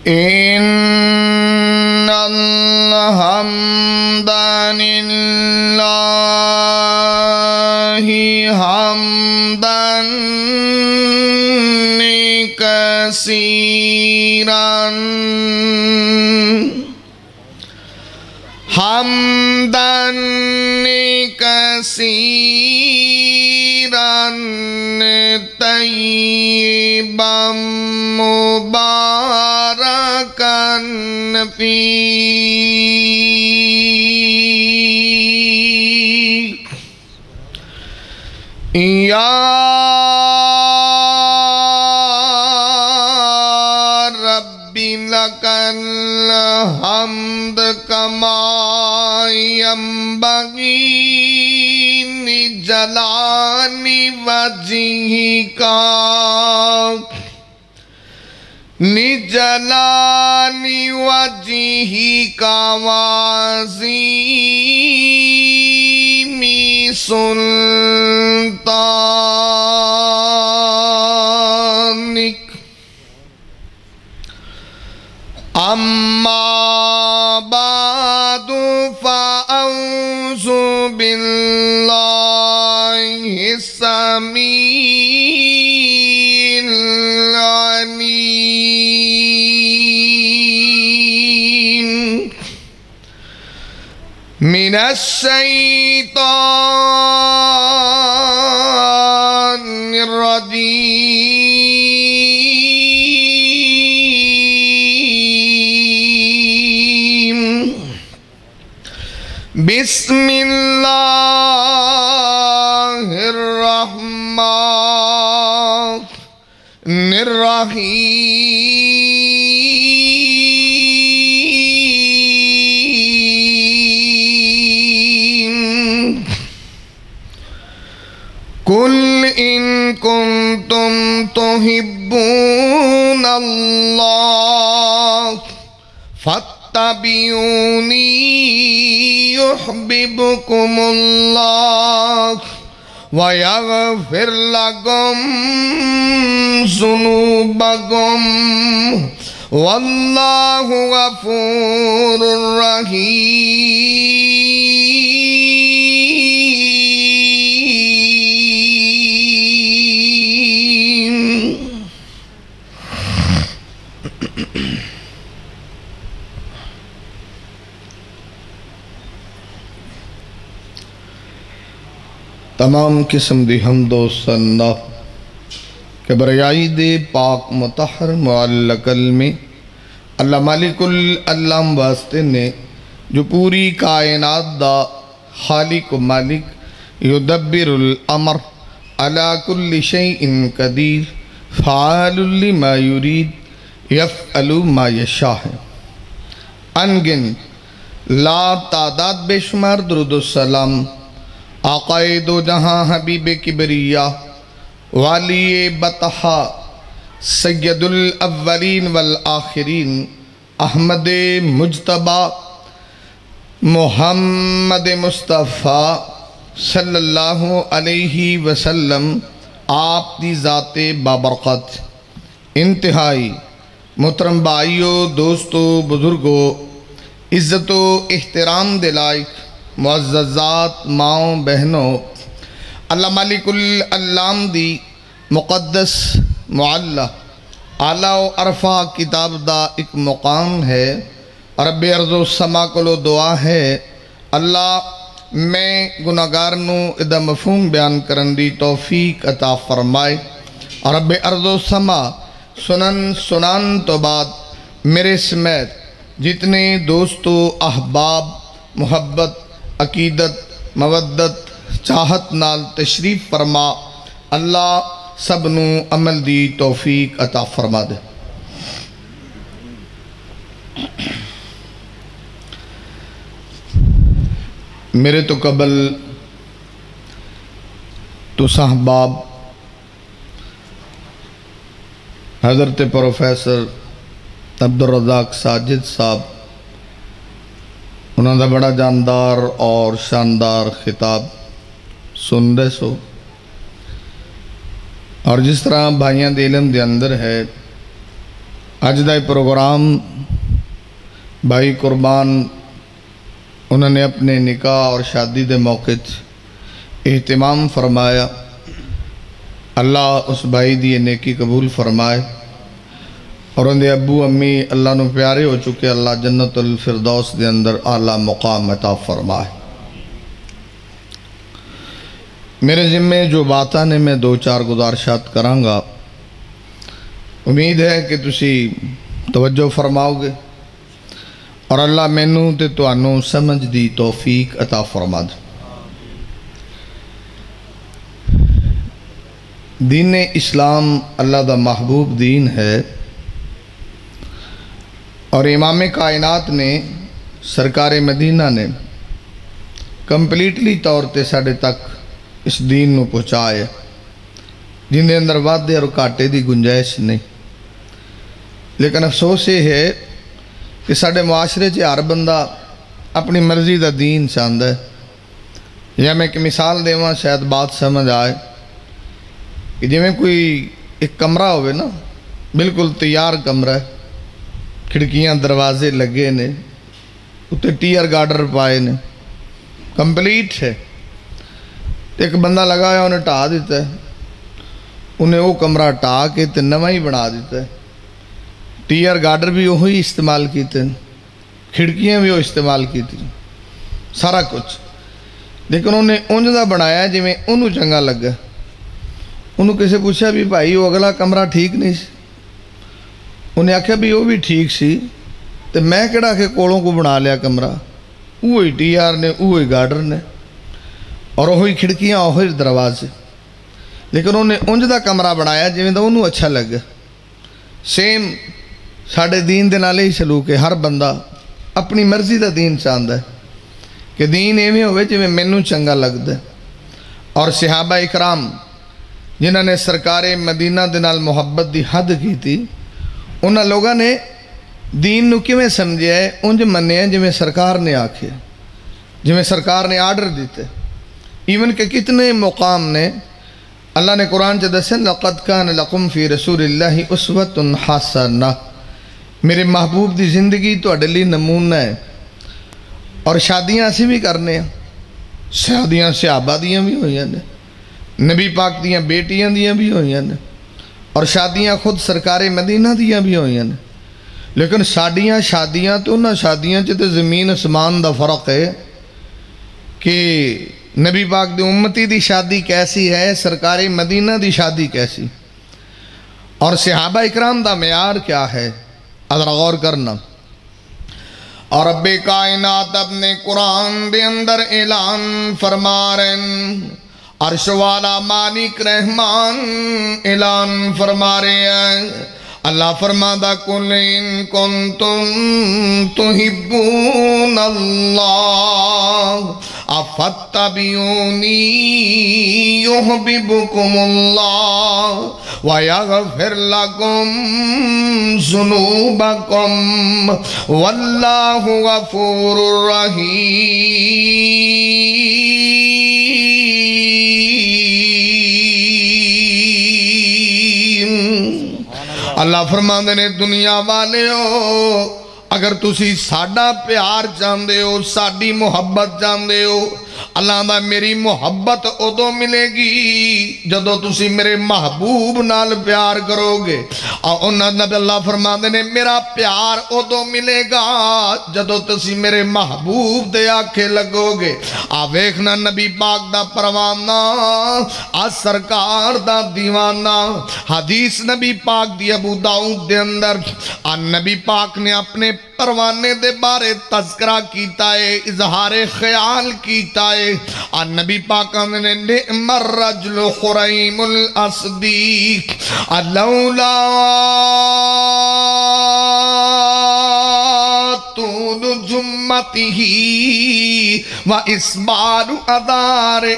إن الحمد لله حمدا كثيرا طيبا مباركا فيه يا ربي لك الحمد كما ينبغي لجلال وجهك وعظيم سلطانك أما بعد فأعوذ بالله السميع العليم من الشيطان الرجيم بسم الله الرحمن الرحيم قل إن كنتم تحبون الله فاتبعوني يحببكم الله ويغفر لكم ذنوبكم والله غفور رحيم. تمام قسم دی حمد و ثنا کہ بریائی دے پاک مطہر معلّہ کلمے اللہ مالک العالم واسطے نے جو پوری کائنات دا خالق و مالک یدبر الامر علی کل شیء قدیر فعال لما یرید یفعل ما یشاء. انگن لا تعداد بے شمار درود و سلام آقائے دو جہاں حبیب کبریہ والی بطحا سید الاولین والآخرین احمد مجتبہ محمد مصطفیٰ صلی اللہ علیہ وسلم آپ دی ذات بابرکت انتہائی محترم بھائیو دوستو بزرگو عزت و احترام دلائق معززات ماؤں بہنوں اللہ مالک العالم دی مقدس معلّہ اعلیٰ و عرفہ کتاب دا ایک مقام ہے. رب ارض و سما کولو دعا ہے اللہ میں گناہگار نو ادا مفہوم بیان کرن دی توفیق عطا فرمائے. رب ارض و سما سنن تو بعد میرے سمیت جتنے دوستو احباب محبت عقیدت مودت چاہت نال تشریف فرما اللہ سب نو عمل دی توفیق عطا فرما دے. میرے تو قبل تو صاحباب حضرت پروفیسر عبدالرزاق ساجد صاحب انہوں نے بڑا جاندار اور شاندار خطاب سن رہے سو اور جس طرح بھائیاں دے علم دے اندر ہے اج دا پروگرام بھائی قربان انہوں نے اپنے نکاح اور شادی دے موقع اہتمام فرمایا. اللہ اس بھائی دی نیکی قبول فرمائے اور ان دے ابو امی اللہ نو پیارے ہو چکے، اللہ جنت الفردوس دے اندر اعلیٰ مقام عطا فرمائے. میرے ذمے جو باتاں نے میں 2-4 گزارشات کراں گا، امید ہے کہ تسی توجہ فرماؤ گے اور اللہ مینوں تے تانوں سمجھ دی توفیق عطا فرما دے. دین اسلام اللہ دا محبوب دین ہے اور امام کائنات نے سرکار مدینہ نے کمپلیٹلی طور تے ساڑھے تک اس دین نو پہنچائے، جن دے اندر وعدے اور کاٹے دی گنجائش نہیں. لیکن افسوس یہ ہے کہ ساڑھے معاشرے چ ہر بندہ اپنی مرضی دا دین چاہتا ہے. یا میں ایک مثال دیواں شاید بات سمجھ آئے کہ جی میں کوئی ایک کمرہ ہوئے نا، بالکل تیار کمرہ ہے، کھڑکیاں دروازے لگے نے، اتنے ٹیئر گارڈر پائے نے، کمپلیٹ ہے. ایک بندہ لگایا انہیں ٹھا دیتا ہے، انہیں وہ کمرہ ٹھا کے تے نواں ہی بنا دیتا ہے. ٹیئر گارڈر بھی وہی استعمال کیتے ہیں، کھڑکیاں بھی وہ استعمال کیتی، سارا کچھ. لیکن انہیں انج دا بنایا جی میں انہوں چنگا لگا. انہوں کسے پوچھا بھی بھائی وہ اگلا کمرہ ٹھیک نہیں سی؟ انہیں آکھیا بھی وہ بھی ٹھیک سی، تے میں کہڑا کہ کولوں کو بنا لیا کمرہ، وہی ٹیئر نے، وہی گارڈر نے، اور وہی کھڑکیاں وہی دروازے. لیکن انہیں انج دا کمرہ بنایا جی میں دا انہوں اچھا لگا. سیم ساڑھے دین دے نالے ہی سلوک ہے. ہر بندہ اپنی مرضی دا دین چاہتا ہے کہ دین ایویں ہوئے جی میں مینوں چنگا لگتا ہے. اور صحابہ اکرام جنہوں نے سرکار مدینہ دے نال محبت دی حد کی تھی، انہاں لوگاں نے دین نو کیویں سمجھیا ہے، انج منیا جی میں سرکار نے آکھے، جی میں سرکار نے آرڈر دیتے. ایون کہ کتنے مقام نے اللہ نے قرآن چ دسن لقد کان لکم فی رسول اللہ اسوۃ حسنہ، میرے محبوب دی زندگی تواڈے لئی نمونہ ہے. اور شادیاں اسی بھی کرنے ہیں، شادیاں صحابہ دیاں بھی ہوئیاں نے، نبی پاک دیاں بیٹیاں دیاں بھی ہوئیاں نے، اور شادیاں خود سرکار مدینہ دیاں بھی ہوئیاں نے. لیکن ساڈیاں شادیاں تو انہاں شادیاں چ تے زمین اسمان دا فرق ہے کہ نبی پاک دی امتی دی شادی کیسی ہے، سرکار مدینہ دی شادی کیسی، اور صحابہ اکرام دا معیار کیا ہے، ذرا غور کرنا. اور رب کائنات اپنے قرآن دے اندر اعلان فرما رہے ہیں، عرش والا مالک رحمان اعلان فرما رہے ہیں. اللہ فرماتا قل ان کنتم تحبون اللہ فاتبعونی یحببکم اللہ ویغفر لکم ذنوبکم واللہ غفور رحیم. اللہ فرماندے نے دنیا والے ہو، اگر تسی ساڈا پیار چاہندے ہو، ساڈی محبت چاہندے ہو، اللہ دا میری محبت ادو ملے گی جدو تسی میرے محبوب نال پیار کرو گے. اور انہاں نبی اللہ فرماندے نے میرا پیار ادو ملے گا جدو تسی میرے محبوب دے آکھے لگو گے. ویکھنا نبی پاک دا پروانہ، سرکار دا دیوانہ. حدیث نبی پاک دی ابو داؤد دے اندر نبی پاک نے اپنے پروانے دے بارے تذکرہ کیتا ہے، اظہار خیال کیتا ہے. نبی پاک نے نعم الرجل خریم الاسدی لولا طول جمته واسبال ادارہ.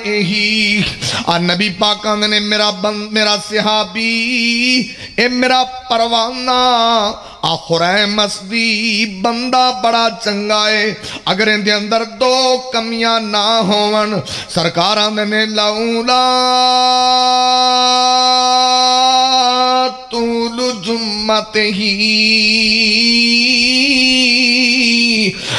نبی پاک نے میرا صحابی اے میرا پروانہ خریم اسدی بندہ بڑا چنگا ہے، اگر ان دے اندر دو کمیاں نہ ہون. سرکاراں نے لولا طول جمعته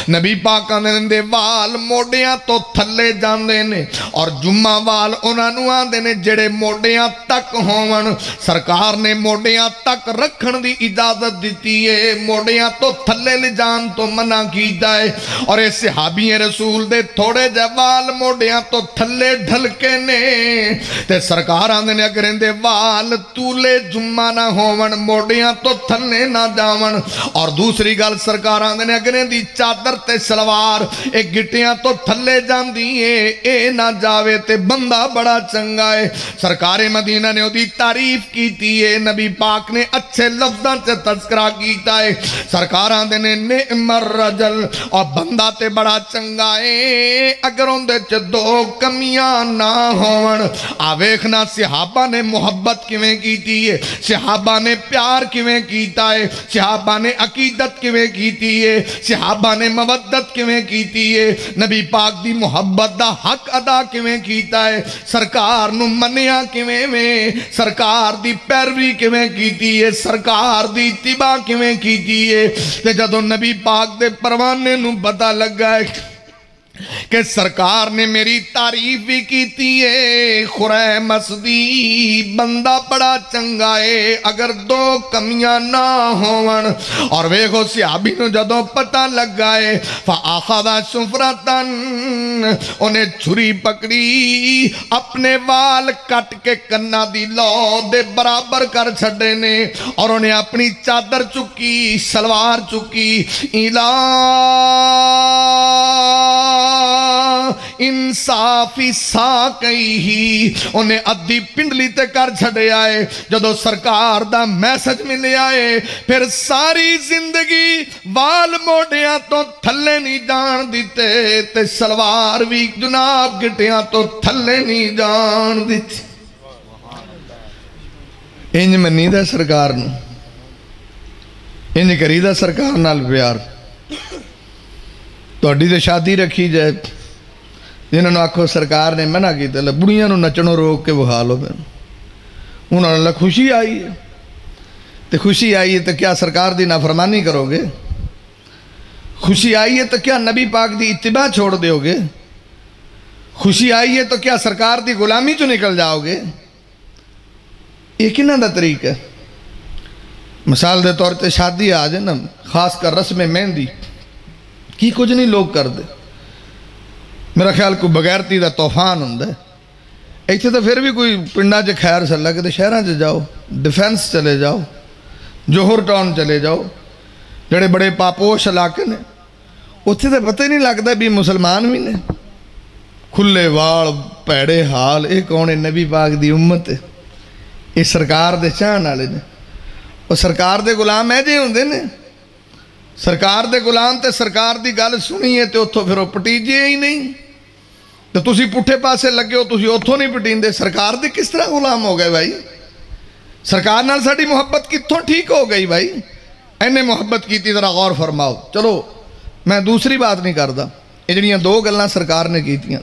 نبی پاک آندے دے وال موڑیاں تو تھلے جاندے نے اور جمعہ وال انہاں نوں آندے نے جڑے موڑیاں تک ہون سرکار نے موڑیاں تک رکھن دی اجازت دیتی ہے موڑیاں تو تھلے لے جان تو منع کیتا ہے اور اے صحابی رسول دے تھوڑے جے وال موڑیاں تو تھلے ڈھلکے نے تے سرکار آندے نے اگر اندے وال طولے جمعہ نہ ہون موڑیاں تو تھلے نہ جاون اور دوسری گل سرکار آندے نے اگر اندی چادر تے سلوار ایک گٹیاں تو تھلے جان دیئے اے نہ جاوے تے بندہ بڑا چنگا ہے سرکار مدینہ نے دی تعریف کیتی ہے نبی پاک نے اچھے لفظاں سے تذکرہ کیتا ہے سرکار آندے نے نعم الرجل اور بندہ تے بڑا چنگا ہے اگر اندے چ دو کمیاں نہ ہون آویکھنا صحابہ نے محبت کیویں کیتی ہے صحابہ نے پیار کیویں کیتا ہے صحابہ نے عقیدت کیویں کیتی ہے صحابہ نے مودت کیویں کیتی ہے نبی پاک دی محبت دا حق ادا کیویں کیتا ہے سرکار نو منیا کیویں میں سرکار دی پیروی کیویں کیتی ہے سرکار دی اتباع کیویں کیتی ہے تے جدوں نبی پاک دے پروانے نو پتہ لگا ہے کہ سرکار نے میری تعریف بھی کیتی ہے خریم اسدی بندہ بڑا چنگا ہے اگر دو کمیاں نہ ہون اور ویکھو صحابی نو جدوں پتہ لگا ہے فآخذ شفرتن انہیں چھری پکڑی اپنے وال کٹ کے کنا دی لو دے برابر کر چھڑے نے اور انہیں اپنی چادر چکی سلوار چکی انصافی ساکئی ہی انہیں ادھی پنڈلی تے کر چھڑے آئے جدو سرکار دا میسج ملے آئے پھر ساری زندگی وال موڑیاں تو تھلے نہیں جان دیتے تے سلوار بھی جناب گٹیاں تو تھلے نہیں جان دیتے انج منی دا سرکار نو انج کری دا سرکار نال پیار تو اڈی دے شادی رکھی جائے جنہوں نے آکھو سرکار نے منع کی تے بڑیاں نو نچنوں روک کے بخا لو میں انہوں نے خوشی آئی ہے تے خوشی آئی ہے تو کیا سرکار دی نافرمانی کرو گے خوشی آئی ہے تو کیا نبی پاک دی اتباع چھوڑ دیو گے خوشی آئی ہے تو کیا سرکار دی غلامی چو نکل جاؤ گے یہ کنہ دا طریقہ ہے مثال دے طور تے شادی آ جائے نا خاص کر رسم مہندی کی کچھ نہیں لوگ کر دے میرا خیال کوئی بغیرتی دا طوفان ہوندا ہے ایتھے تو پھر بھی کوئی پنڈا چ خیر سا لگے تے شہراں چ جاؤ ڈیفینس چلے جاؤ جوہر ٹاؤن چلے جاؤ جڑے بڑے پاپوش علاقے نے اتھے تو پتہ ہی نہیں لگتا بھی مسلمان بھی نے کھلے وال پیڑے حال یہ کون ہے نبی پاک دی امت ہے یہ سرکار دے چاہن والے نے اور سرکار دے غلام ہے جے ہوندے نے سرکار دے غلام تے سرکار دی گل سنی ہے تے اتھوں پھر وہ پٹیجے ہی نہیں تو تسی پٹھے پاسے لگے ہو تسی اتھوں نہیں پٹیندے سرکار دے کس طرح غلام ہو گئے بھائی سرکار نال ساڑی محبت کتھوں ٹھیک ہو گئی بھائی اینے محبت کی تھی ذرا غور فرماؤ چلو میں دوسری بات نہیں کردا یہ جڑیاں دو گلاں سرکار نے کیتیاں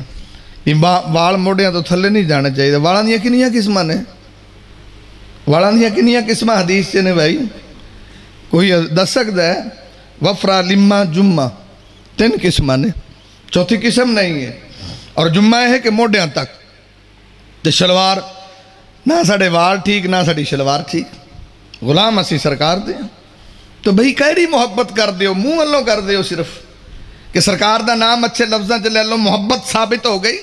وال موڑیاں تو تھلے نہیں جانے چاہیے والاں دیاں کنیاں قسماں نے والاں دیاں کنیاں قسماں حدیث چ نے بھائی کوئی دس سکدا ہے وفرا لما جمعہ 3 قسمہ نے چوتھی قسم نہیں ہے اور جمعہ ہے کہ موڑیاں تک تے شلوار نہ ساڑے وال ٹھیک نہ ساڑی شلوار ٹھیک غلام اسی سرکار دے تو بھئی کیڑی محبت کر دیو منہ اللہ کر دیو صرف کہ سرکار دا نام اچھے لفظاں چلے لو محبت ثابت ہو گئی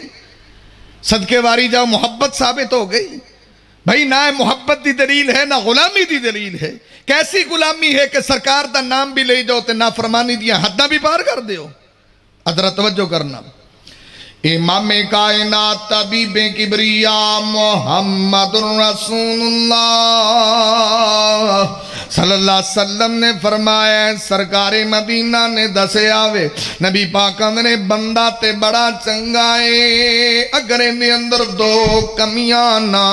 صدقے واری جاؤ محبت ثابت ہو گئی بھئی نہ محبت دی دلیل ہے نہ غلامی دی دلیل ہے کیسی غلامی ہے کہ سرکار دا نام بھی لے جاؤ تے نافرمانی دیا حداں بھی پار کر دیو ادھر توجہ کرنا امام کائنات طبیب کبریا محمد رسول اللہ صلی اللہ علیہ وسلم نے فرمایا سرکار مدینہ نے دسے آوے نبی پاکاں نے بندہ تے بڑا چنگائے اگر اندے اندر 2 کمیاں نہ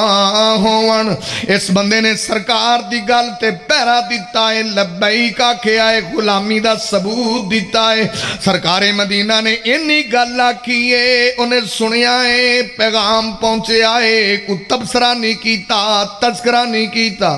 ہون اس بندے نے سرکار دی گل تے پیرا دیتا ہے لبیک آکھے آئے غلامی دا ثبوت دیتا ہے سرکار مدینہ نے انی گل آکھیے انہیں سنیا ہے پیغام پہنچے آئے کوئی تبصرہ نہیں کیتا تذکرہ نہیں کیتا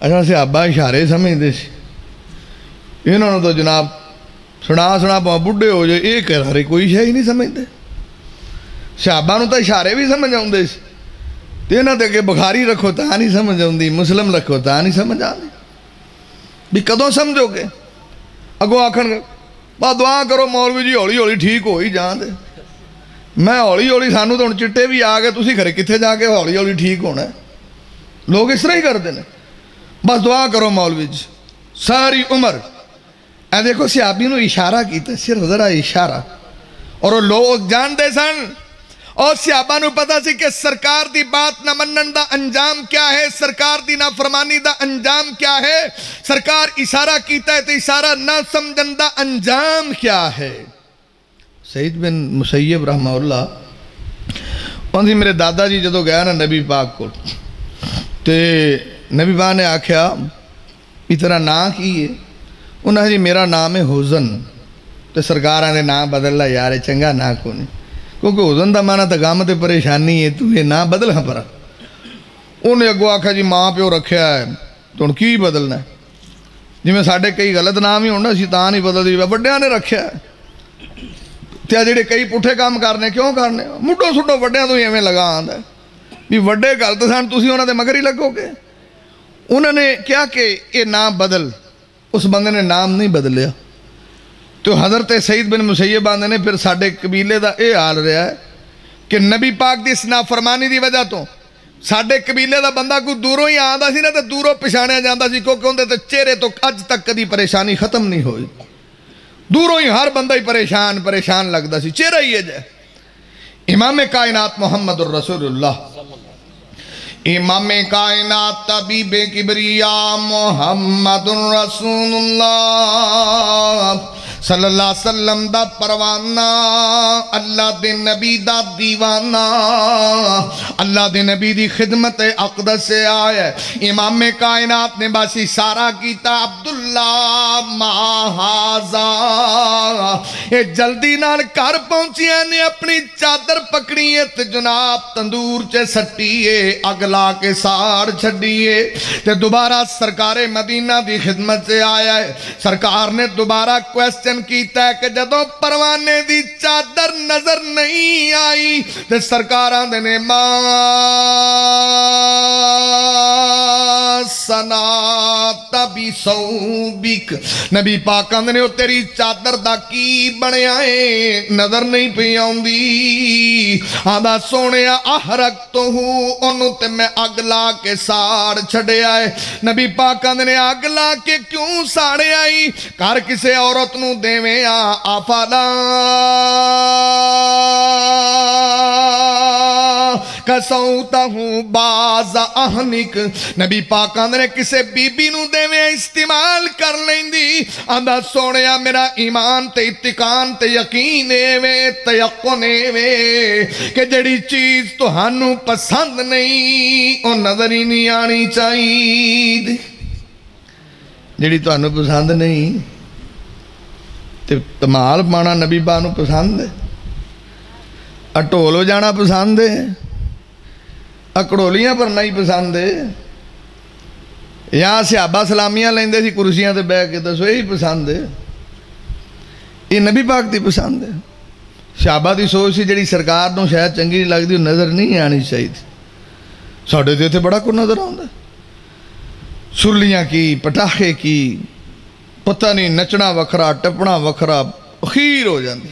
اچھا صحابہ اشارے سمجھتے سی، انہوں تو جناب سنا بڑھے ہو جائے یہ کہہ رہے کوئی شے ہی نہیں سمجھتے. صحابہ تو اشارے بھی سمجھ آتے سی، تو انہوں نے کہ بخاری رکھو تا نہیں سمجھ آتی، مسلم رکھو تا نہیں سمجھ آتی. بھی کدوں سمجھو گے؟ اگوں آخر گے بس دعا کرو مولوی جی ہولی ہولی ٹھیک ہو ہی جان دے. میں ہولی ہولی سانو تو ہوں چٹے بھی آ گئے، تسی گھر کتنے جا کے ہولی ہولی ٹھیک ہونا ہے؟ لوگ اس طرح ہی کرتے ہیں، بس دعا کرو مولوی جی ساری عمر. اے دیکھو صحابی نو اشارہ کیتا، صرف ذرا اشارہ، اور وہ لوگ جانتے سن. اور صحابہ نو پتا سی کہ سرکار دی بات نہ منن دا انجام کیا ہے، سرکار دی نافرمانی دا انجام کیا ہے، سرکار اشارہ کیتا ہے تو اشارہ نہ سمجھن دا انجام کیا ہے. سعید بن مسیب رحمہ اللہ انہی میرے دادا جی جدو گیا نا نبی پاک کو، تے نبی پاک نے آکھیا اتنا نام کی ہے؟ انہوں نے جی میرا نام ہے حزن. تو سرکار نے نام بدل لا یار چنگا نام کو نہیں، کیونکہ حزن دا مانا تا غم تے پریشانی ہے، تو یہ نام بدل ہاں پرا. انہیں اگو آکھا جی ماں پیو رکھیا ہے تو ان کی بدلنا ہے، جی میں ساڑھے کئی غلط نام ہی ہونا شیطان ہی بدل دی بڑیاں نے رکھیا ہے. تیا جڑے کئی پٹھے کام کرنے کیوں کرنے؟ مڈو سڈو وڈیاں تو ہی ایویں لگا آندا ہے بھی وڈے غلط سن تسی انہاں دے مگر ہی لگو گے. انہوں نے کیا کہ یہ نام بدل، اس بندے نے نام نہیں بدلیا. تو حضرت سعید بن مسیب بندے نے پھر ساڑھے قبیلے دا اے حال رہا ہے کہ نبی پاک دی اس نافرمانی دی وجہ تو ساڑھے قبیلے دا بندہ کوئی دوروں ہی آندا سی نا تو دوروں پچھاڑیا جاندا سی، کیونکہ اندے تے چہرے تو اج تک کدی پریشانی ختم نہیں ہوئی. دوروں ہی ہر بندہ ہی پریشان لگتا سی، چہرہ ہی ہے جائے. امام کائنات محمد الرسول اللہ، امام کائنات طبیب کبریا محمد الرسول اللہ صلی اللہ علیہ وسلم دا پروانہ، اللہ دے نبی دا دیوانہ، اللہ دے نبی دی خدمت اقدس سے آیا. امام کائنات نے باسی سارا کیتا عبداللہ مہازا. اے جلدی نال کر پہنچیاں نے اپنی چادر پکڑیے تے جناب تندور چے سٹیے اگلا کے ساڑ چھڑیے تے دوبارہ سرکار مدینہ دی خدمت سے آیا ہے. سرکار نے دوبارہ کویسچن کیتا ہے کہ جدو پروانے دی چادر نظر نہیں آئی تے سرکاران دے نے ما سنات بی صوبک، نبی پاکان نے تیری چادر دا کی بنے آئے نظر نہیں پہ آؤندی. آدھا سونے احرق تو ہوں انہوں تے میں اگلا کے ساڑ چھڑے آئے. نبی پاکان نے اگلا کے کیوں ساڑے آئی؟ کار کسے عورت نو دیویں آفالا کسوتا ہوں باز اہنک. نبی پاکان نے کسے بی بی نو دیویں استعمال کر لیں دی. آندھا سوڑیا میرا ایمان تے اتقان تے یقین ایویں تیقن ایویں کہ جڑی چیز تو ہنو پسند نہیں او نظر ہی نہیں آنی چاہیے. جڑی تو ہنو پسند نہیں تے تمال پانا نبی پاک نو پسند ہے، اٹولو جانا پسند ہے، اکڑولیاں پر نہیں پسند ہے. یہاں صحابہ سلامیاں لیندے سی کرسیاں تے بیٹھ کے دسو یہی پسند ہے؟ یہ نبی پاک دی پسند ہے. صحابہ دی سوچ سی جڑی سرکار نو شاید چنگی نہیں لگدی نظر نہیں آنی چاہیے. ساڈے تے اتنے بڑا کو نظر آندا، سرلیاں کی پٹاخے کی پتہ نہیں نچنا وکھرا ٹپنا وکھرا خیر ہو جاندی.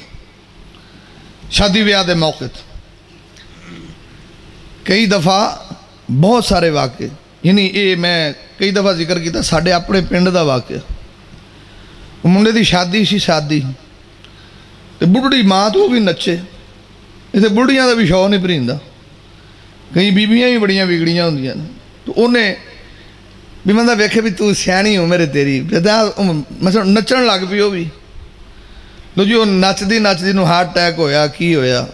شادی بیاہ دے موقع کئی دفعہ بہت سارے واقعے، یعنی اے میں کئی دفعہ ذکر کیتا ساڑھے اپنے پنڈ دا واقعہ. منڈے دی شادی سی، شادی تے بڑھڑی ماں تو بھی نچے، اسے بڑھڑیاں دا بھی شو نہیں پریندا. کئی بیبیاں بھی بڑیاں بگڑیاں ہوندیاں تو انہیں بھی بندہ ویکھے بھی تو سیانی ہو میرے تیری مثلا نچن لگ پی ہو بھی لو جی وہ نچدی نو ہارٹ اٹیک ہویا کی ہویا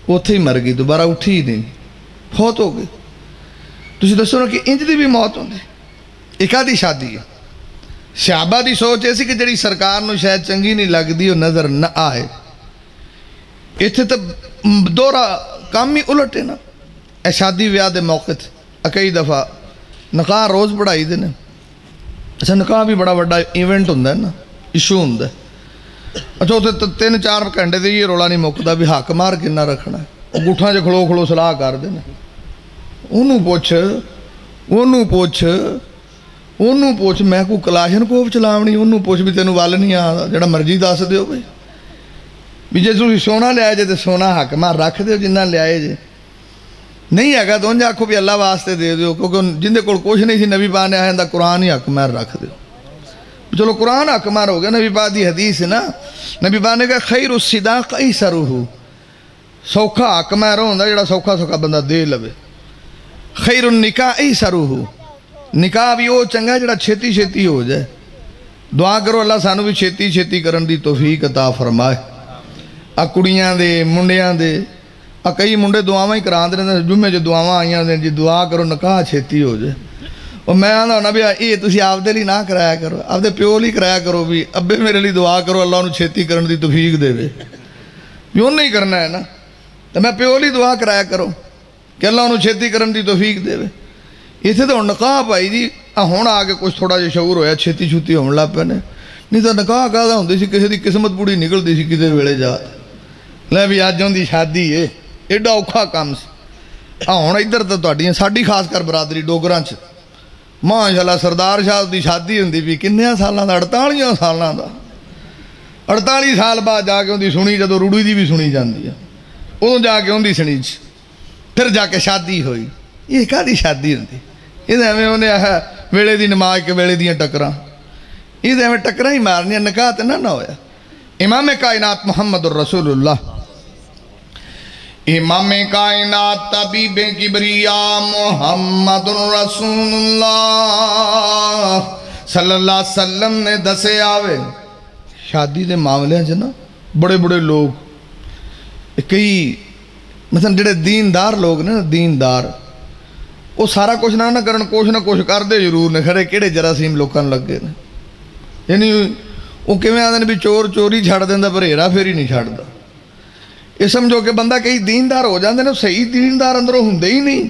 اوتھے ہی مر گئی، دوبارہ اٹھی ہی نہیں، فوت ہو گئی. تسی دسو نا کہ انج دی بھی موت ہوندی. ایک آدھی شادی ہے. صحابہ دی سوچ ایسی کہ جڑی سرکار نو شاید چنگی نہیں لگدی وہ نظر نہ آئے. ایتھے تو دورہ کام ہی الٹ ہے نا. اے شادی بیاہ دے موقع کئی دفعہ نکاح روز پڑھائی دے نے. اچھا نکاح بھی بڑا بڑا ایونٹ ہوں نا, ایشو ہوں. اچھا اتنے 3-4 گھنٹے سے یہ رولا نہیں مکتا بھی حق مار کنا رکھنا ہے. وہ گٹھاں چ کھلو کھلو سلاح کرتے ہیں. انہوں پوچھ میں کوئی کلاشن کوپ چلاونی, انہوں پوچھ بھی تینوں ول نہیں آتا, جڑا مرضی دس دیو بھائی. بھی جی تھی سونا لیا جے تو سونا حق مار رکھ دیو جنہ لیا جے. نہیں ہے تو انج آکھو بھی اللہ واسطے دے دیو, کیونکہ جن دے کول کچھ نہیں سی نبی پاک نے آیا قرآن ہی حق مار رکھ دیو. چلو قرآن حق مار ہو گیا. نبی پاک دی حدیث ہے نا, نبی پاک نے کہا خیر الصداق ایسرہ, سوکھا حق مار ہوندا جڑا سوکھا سوکھا بندہ دے لوے. خیر النکاح ایسرہ, نکاح بھی وہ چنگا جڑا چھیتی چھیتی ہو جائے. دعا کرو اللہ سانو بھی چھیتی چھیتی کرن دی توفیق عطا فرمائے. کڑیاں دے منڈیاں دے کئی منڈے دعاواں ہی کراندے رہندے, جمعے جو دعاواں آئیاں دے جی دعا کرو نکاح چھیتی ہو جائے. اور میں آندا ہونا بھی یہ تسی آپ دے لیے نہ کرایا کرو, آپ دے پیو لیے کرایا کرو بھی ابے میرے لیے دعا کرو اللہ انہوں چھیتی کرن دی توفیق دے وے. بھی انہوں نہیں کرنا ہے نا, تو میں پیو لیے دعا کرایا کرو کہ اللہ انہوں چھیتی کرن دی توفیق دے وے. اتنے تو نکاح پائی جی ہوں آ کے کچھ تھوڑا جا شعور ہویا, چھیتی چھوتی ہون لگ پے نے. نہیں تو نکاح کہدا ہوندی سی کسی دی قسمت پوری نکلتی سی کسی ویلے جا لے بھی اج اون دی شادی ہے, ایڈا اوکھا کام سی. ہوں ادھر تو تہاڈیاں ساڈی خاص کر برادری ڈوگراں چ ماشاءاللہ سردار صاحب دی شادی ہوندی بھی کنیاں سالاں دا, 48 سالاں دا. 48 سال بعد جا کے اون دی سنی, جدوں روڑی دی بھی سنی جاندی ہے ادوں جا کے اون دی سنی پھر جا کے شادی ہوئی. یہ کہدی شادی ہوندی, یہ ایویں انہیں ویلے دی نماز کے ویلے دیاں ٹکراں, یہ ایویں ٹکراں ہی مارنیاں, نکاح تے نہ ہویا. امام کائنات محمد الرسول اللہ, امام کائنات طبیب کبریا محمد الرسول اللہ صلی اللہ علیہ وسلم نے دسے آوے شادی دے معاملے نا بڑے بڑے لوگ کئی مثلا جڑے دیندار لوگ نے, دیندار وہ سارا کچھ نہ کرن, کچھ نہ کچھ کر دے ضرور نے. کھڑے کہڑے جراثیم لوکاں لگے نے, یعنی وہ کیویں آندے نے بھی چور چوری چھڑ دیندا پر ہیرا پھیری نہیں چھڑدا. یہ سمجھو کہ بندہ کئی دیندار ہو جاندے نے, صحیح دیندار اندروں ہوندے ہی نہیں,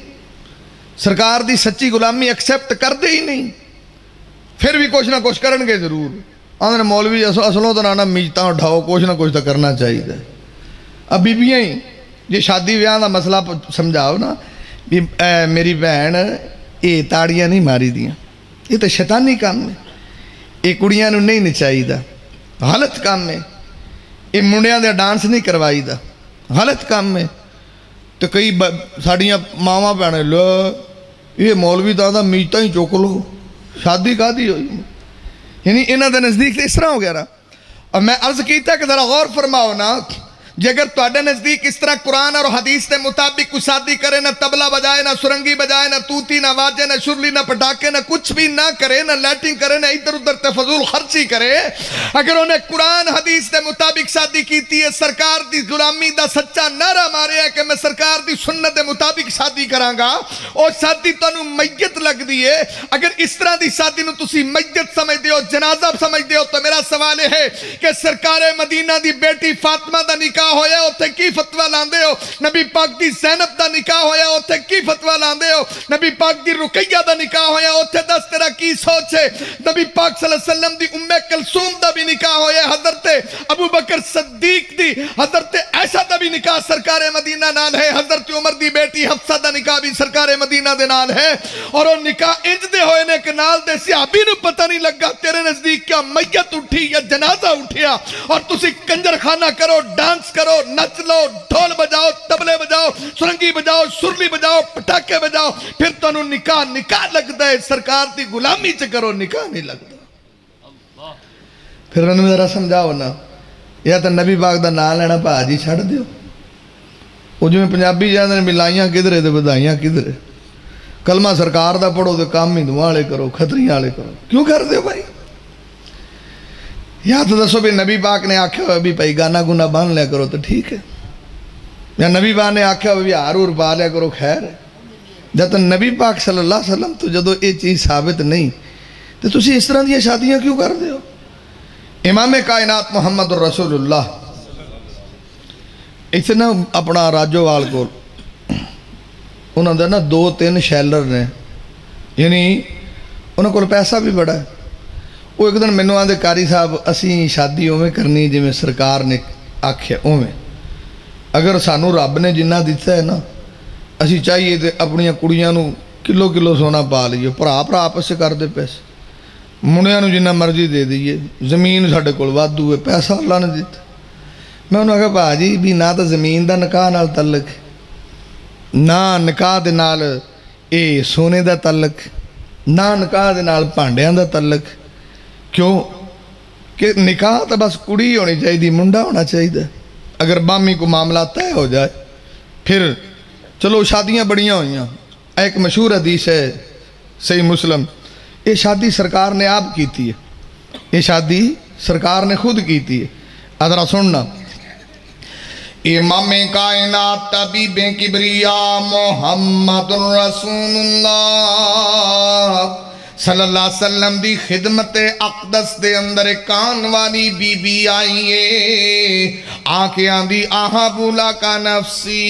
سرکار دی سچی غلامی ایکسیپٹ کردے ہی نہیں, پھر بھی کچھ نہ کچھ کرن گے ضرور. آندے نے مولوی اصلوں تو نہ میچتاں اٹھاؤ, کچھ نہ کچھ تو کرنا چاہیے. اب بیبیاں ہی جی شادی بیاہ دا مسئلہ سمجھاؤ نا بھی میری بہن یہ تاڑیاں نہیں ماری دیاں, یہ تو شیطانی کام ہے, یہ کڑیاں نوں نہیں نچائی دا, غلط کام ہے. یہ منڈیاں دے ڈانس نہیں کروائی دا, غلط کام ہے. تو کئی ساڑیاں ماواں بہنیں لو یہ مولوی دا میچتا ہی چوک لو, شادی کا دی ہوئی. یعنی انہاں دے نزدیک اس طرح ہو گیا رہا. اور میں عرض کیتا کہ ذرا غور فرماؤ نا, جے اگر تواڈے نزدیک اس طرح قرآن اور حدیث کے مطابق کوئی شادی کرے, نہ تبلا بجائے, نہ سرنگی بجائے, نہ توتی, نہ واجے, نہ شرلی, نہ پٹاکے, نہ کچھ بھی نہ کرے, نہ لیٹنگ کرے, نہ ادھر ادھر تے فضول خرچی کرے, اگر انہیں قرآن حدیث کے مطابق شادی کیتی ہے, سرکار دی غلامی دا سچا نعرہ مارے ہے کہ میں سرکار دی سنت کے مطابق شادی کراں گا, اور شادی تانوں میت لگ دی ہے. اگر اس طرح دی شادی نو تسی میت سمجھ دیو, جنازہ سمجھ دیو, تو میرا سوال ہے کہ سرکار مدینہ دی بیٹی فاطمہ دا نکاح ہویا اوتھے کی فتویٰ لاندے ہو, نبی پاک دی زینب دا نکاح ہویا اوتھے کی فتویٰ لاندے ہو, نبی پاک دی رقیہ دا نکاح ہویا اوتھے دس تیرا کی سوچ ہے, نبی پاک صلی اللہ علیہ وسلم دی ام کلثوم دا بھی نکاح ہویا, حضرت ابو بکر صدیق دی, حضرت عائشہ دا بھی نکاح سرکار مدینہ نال ہے, حضرت عمر دی بیٹی حفصہ دا نکاح بھی سرکار مدینہ دے نال ہے. اور وہ نکاح انج دے ہوئے نے کہ نال دے صحابی نو پتہ نہیں لگا تیرے نزدیک کیا میت اٹھی یا جنازہ اٹھیا, اور تسی کنجر خانہ کرو, ڈانس کرو, نچ لو, ڈھول بجاؤ, تبلے بجاؤ, سرنگی بجاؤ, سرلی بجاؤ, پٹاکے بجاؤ, پھر تانوں نکاح لگتا ہے. سرکار دی غلامی چ کرو, نکاح نہیں لگتا. پھر انہوں ذرا سمجھاؤ نا, یا تو نبی پاک دا نام لینا بھا جی چھڑ دیو. وہ جو پنجابی جاندے نے ملائیاں کدھر ہے تے بدھائیاں کدھر ہے, کلمہ سرکار دا پڑھو تے کام ہندوؤں والے کرو, کھتریاں والے کرو. کیوں کر دیو بھائی؟ یا تو دسو بھی نبی پاک نے آکھا ہوا بھی بھائی گانا گنا بان لیا کرو تو ٹھیک ہے, یا نبی پاک نے آکھا ہوا بھی ہار پا لیا کرو خیر ہے. جب نبی پاک صلی اللہ علیہ وسلم تو جدو یہ چیز ثابت نہیں تو تسی اس طرح دیا شادیاں کیوں کر دے ہو؟ امام کائنات محمد الرسول اللہ اتنا اپنا راجو وال کو انہوں نے نا 2-3 شیلر نے یعنی انہوں کو پیسہ بھی بڑا ہے. وہ ایک دن مینوں آندے قاری صاحب اسی شادی اوویں کرنی جویں سرکار نے آکھیا اوویں. اگر سانوں رب نے جنہ دیتا ہے نا اسی چاہیے تے اپنیاں کڑیاں نوں کلو کلو سونا پا لیے. بھرا آپس سے کر دے پیسے, منڈیاں نوں جنہ مرضی دے دئیے. زمین ساڈے کول وادو ہے, پیسہ اللہ نے دیتا. میں انہوں نے کہا بھا جی بھی نہ تو زمین دا نکاح نال تعلق نہ نکاح دے نال اے سونے دا تعلق نہ نکاح دے نال بھانڈیاں دا تعلق. کیوں کہ نکاح تو بس کڑی ہونی چاہیے, منڈا ہونا چاہیے. اگر بامی کو معاملہ طے ہو جائے پھر چلو شادیاں بڑیاں ہوئیاں. ایک مشہور حدیث ہے صحیح مسلم, یہ شادی سرکار نے آپ کیتی ہے, یہ شادی سرکار نے خود کیتی ہے. ادرا سننا, امام کائنات طبیب کبریا محمد رسول اللہ صلی اللہ علیہ وسلم دی خدمت اقدس دے اندر کان والی بی بی آئیے. آنکھیں آندھی آہا بولا کا نفسی,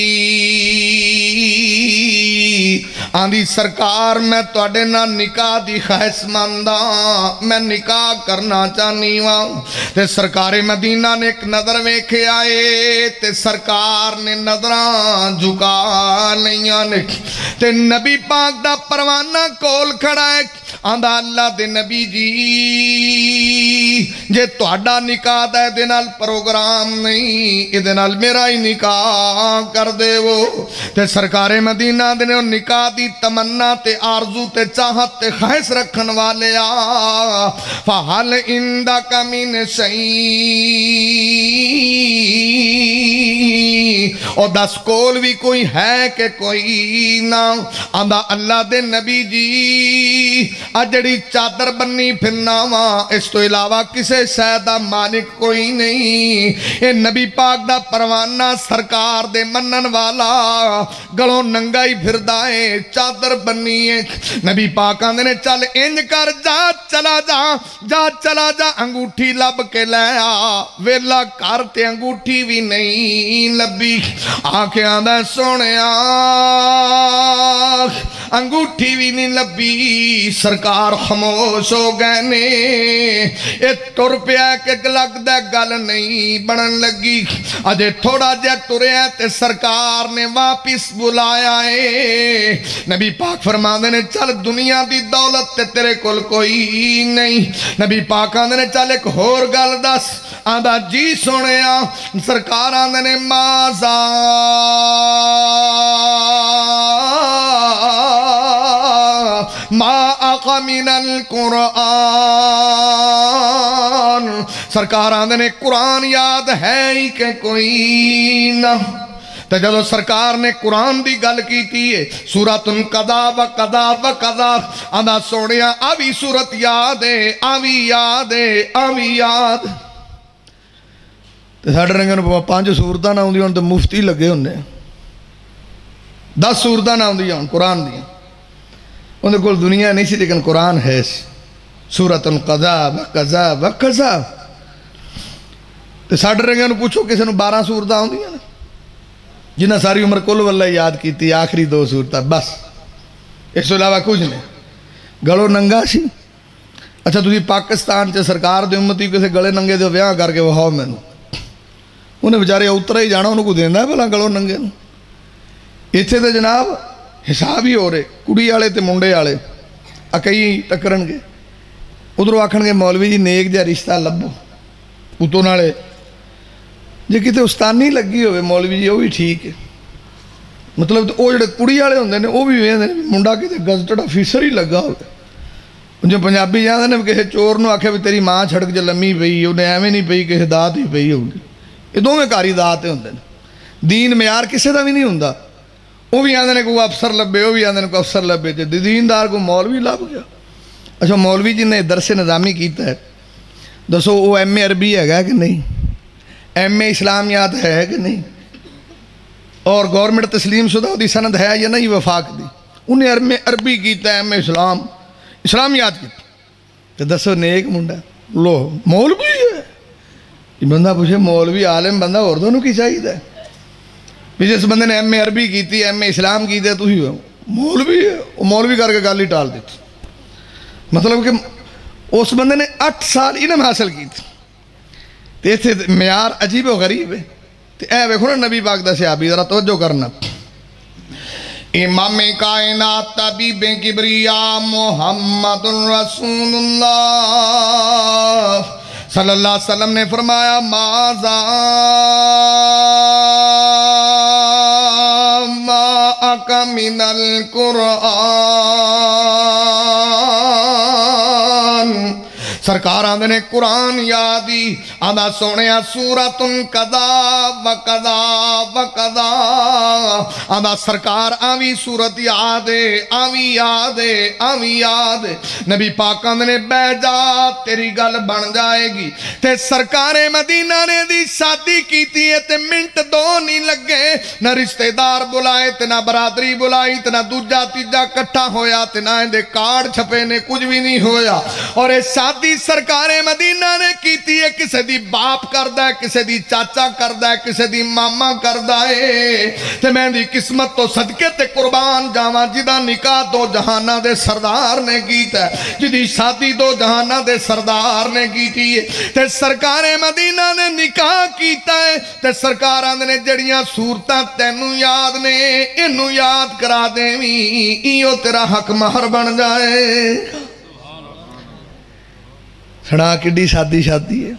آندھی سرکار میں توڑے نہ نکاح دی خواہش مندہ, میں نکاح کرنا چاہنی ہوں. تے سرکار مدینہ نے ایک نظر ویکھے آئے تے سرکار نے نظران جھکا نہیں آنے. تے نبی پاک دا پروانہ کول کھڑا ہے. آندھا اللہ دے نبی جی جے توڑا نکاح دا دے نال پروگرام نہیں, دے نال میرا ہی نکاح کر دے. وہ تے سرکار مدینہ دے نے نکاح دی تمنا تے آرزو تے چاہت تے خواہش رکھن والے آ. فحل اندک من شیء, اور 10 کول بھی کوئی ہے کہ کوئی نہ. آندھا اللہ دے نبی جی اجڑی چادر بنی پھرنا وا, اس تو علاوہ کسے شہدہ مالک کوئی نہیں. اے نبی پاک دا پروانہ سرکار دے منن والا گلوں ننگائی پھردائے چادر بنی ہے. نبی پاک آندے نے چل انج کر جا چلا جا جا چلا جا انگوٹھی لب کے لے آ. ویلا کر تے انگوٹھی بھی نہیں لبی. آنکھیں آندہ سونے انگوٹھی بھی نہیں لبی. سرکار خاموش ہو گئے نے. اے ٹر پیا کہ لگ دے گل نہیں بنن لگی. اجے تھوڑا جے ٹریا تے سرکار نے واپس بلایا ہے. نبی پاک فرماندے نے چل دنیا دی دولت تے تیرے کول کوئی نہیں. نبی پاک آندے نے چل ایک ہور گل دس. آندہ جی سنیا. سرکار آندے نے مازا ما آقا من القرآن. سرکار آندے نے قرآن یاد ہے ہی کہ کوئی نہ. تو جدو سرکار نے قرآن دی گل کیتی ہے سورۃ قضا و قضا و قضا, آندہ سوڑیا آوی سورت یاد ہے آوی یاد ہے آوی یاد. تو ساڑھے رنگن 5 سورتاں نہ ہوندی ہوں تو مفتی لگے ہوندے. 10 سورتاں نہ ہوندی ہوں قرآن دی, انہیں کول دنیا نہیں سی لیکن قرآن ہے. سورۃ القضا و قضا و قضا. تو ساڑھے رنگن پوچھو کسی نے 12 سورتاں ہوندی ہیں جنہیں ساری عمر کل واللہ یاد کیتی, آخری 2 سورتاں بس, اس تو علاوہ کچھ نہیں. گلو ننگا سی. اچھا تسی پاکستان چے سرکار دے امتی کسے گلے ننگے دے ویاہ کر کے وہاؤ میں نو, انہیں بچارے اترا ہی جانا انہوں کو دیندہ ہے بھلا گلو ننگے نو. اتھے تے جناب حساب ہی ہو رہے, کڑی آلے تے منڈے آلے اکئی ٹکرن گے. ادھروں آکھن گے مولوی جی نیک جا رشتہ لبو. اتوں نالے جے کتے استانی لگی ہوئے مولوی جی وہ بھی ٹھیک ہے. مطلب وہ جڑے کڑی والے ہوندے نے وہ بھی ویندے نے منڈا کتے گزٹڈ آفیسر ہی لگا ہوئے. جو پنجابی جاندے نے کسی چور نو آکھے بھی تیری ماں چھڑک جو لمی پئی انہیں ایویں نہیں پئی کسی دات ہی پئی ہوگی. یہ دونوں کاری دات ہوندے نے. دین معیار کسے دا بھی نہیں ہوندا. وہ بھی آندے نے کوئی افسر لبے, وہ بھی آندے نے کوئی افسر لبے, تے دیندار کو مولوی لب گیا. اچھا مولوی جی نے درس نظامی کیتا ہے, دسو وہ ایم اے عربی ہے کہ نہیں, ایم اے اسلامیات ہے کہ نہیں, اور گورنمنٹ تسلیم شدہ دی سند ہے یا نہیں وفاق دی. انہیں عربی کیتا ہے, ایم اے اسلامیات کیتا. تو دسو نیک منڈا لو مولوی ہے. یہ بندہ پوچھے مولوی عالم بندہ اور دونوں کی چاہیے ہے. جس بندے نے ایم اے عربی کیتی, ایم اے اسلام کیتے, تو ہی مولوی ہے، وہ مولوی کر کے گل ہی ٹال دیتی. مطلب کہ اس بندے نے 8 سال علم حاصل کی تھی. اتنے معیار عجیب و غریب ہے. اے ویکھو نا نبی پاک دا صحابی، ذرا توجہ کرنا. امام کائنات طبیب کبریا محمد رسول اللہ صلی اللہ علیہ وسلم نے فرمایا ماذا معک من القرآن. سرکار آندے نے قرآن یادی آدھا سونے سورۃ کذا و کذا و کذا. آدھا سرکار آوی سورت یاد ہے، آوی یاد ہے، آوی یاد ہے. نبی پاک آندے نے بہ جا تیری گل بن جائے گی. تے سرکار مدینہ نے دی شادی کیتی ہے تے منٹ 2 نہیں لگے. نہ رشتہ دار بلائے تے نہ برادری بلائی تے نہ دوجا تیجا کٹھا ہویا تے نہ دے کارڈ چھپے نے، کچھ بھی نہیں ہویا. اور اے شادی سرکار مدینہ نے کیتی ہے. کسے دی باپ کردہ ہے، کسے دی چاچا کردہ ہے، کسے دی ماما کردہ ہے. تے میں دی قسمت تو صدقے تے قربان جاواں جدا نکاح 2 جہانہ دے سردار نے کیتا ہے، جدی شادی 2 جہانہ دے سردار نے کیتی ہے. تے سرکار مدینہ نے نکاح کیتا ہے. تے سرکاراں نے جڑیاں صورتاں تینوں یاد نے اینوں یاد کرا دیویں، ایو تیرا حق مہر بن جائے. سنا کڈی شادی ہے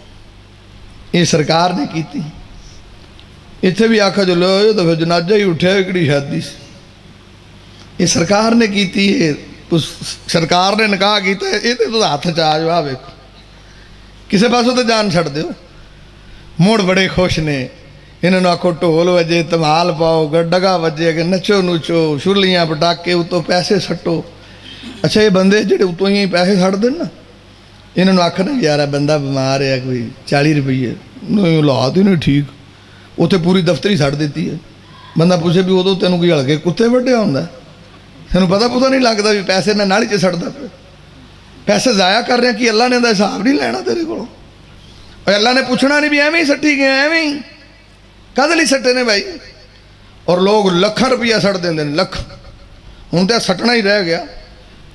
یہ سرکار نے کیتی. اتنے بھی آکھا جو لو تو پھر جنازہ ہی اٹھیا کڈی شادی سے. یہ سرکار نے کیتی ہے، سرکار نے نکاح کیتا ہے. یہ تو ہاتھ چا جو ویکھو کسے پاسوں تو جان چھڑ دیو. موڑ بڑے خوش نے. انہوں آکھو ڈھول وجے، تمال پاؤ، ڈگا وجے، کہ نچو نچو، شرلیاں پٹاکے اتوں پیسے سٹو. اچھا یہ بندے جڑے اتوں ہی پیسے سٹ دیں نا، انہوں آکھنا یار بندہ بیمار ہے کوئی 40 روپیے نہیں لات ہی نہیں ٹھیک، اتنے پوری دفتری سٹ دیتی ہے. بندہ پوچھے بھی ادو تینوں کوئی ہلکے کتے وڈیا ہوں، تینوں پتہ نہیں لگتا بھی پیسے میں نالی 'چ سٹدا پہ. پیسے ضائع کر رہے ہیں کہ اللہ نے دا حساب نہیں لینا تیرے کو. اللہ نے پوچھنا نہیں بھی ایویں ہی سٹی گئے، ایویں ہی کدے لئی سٹے نے بھائی. اور لوگ لکھاں روپیہ سٹ دیں لکھ. ہوں تو سٹنا ہی رہ گیا.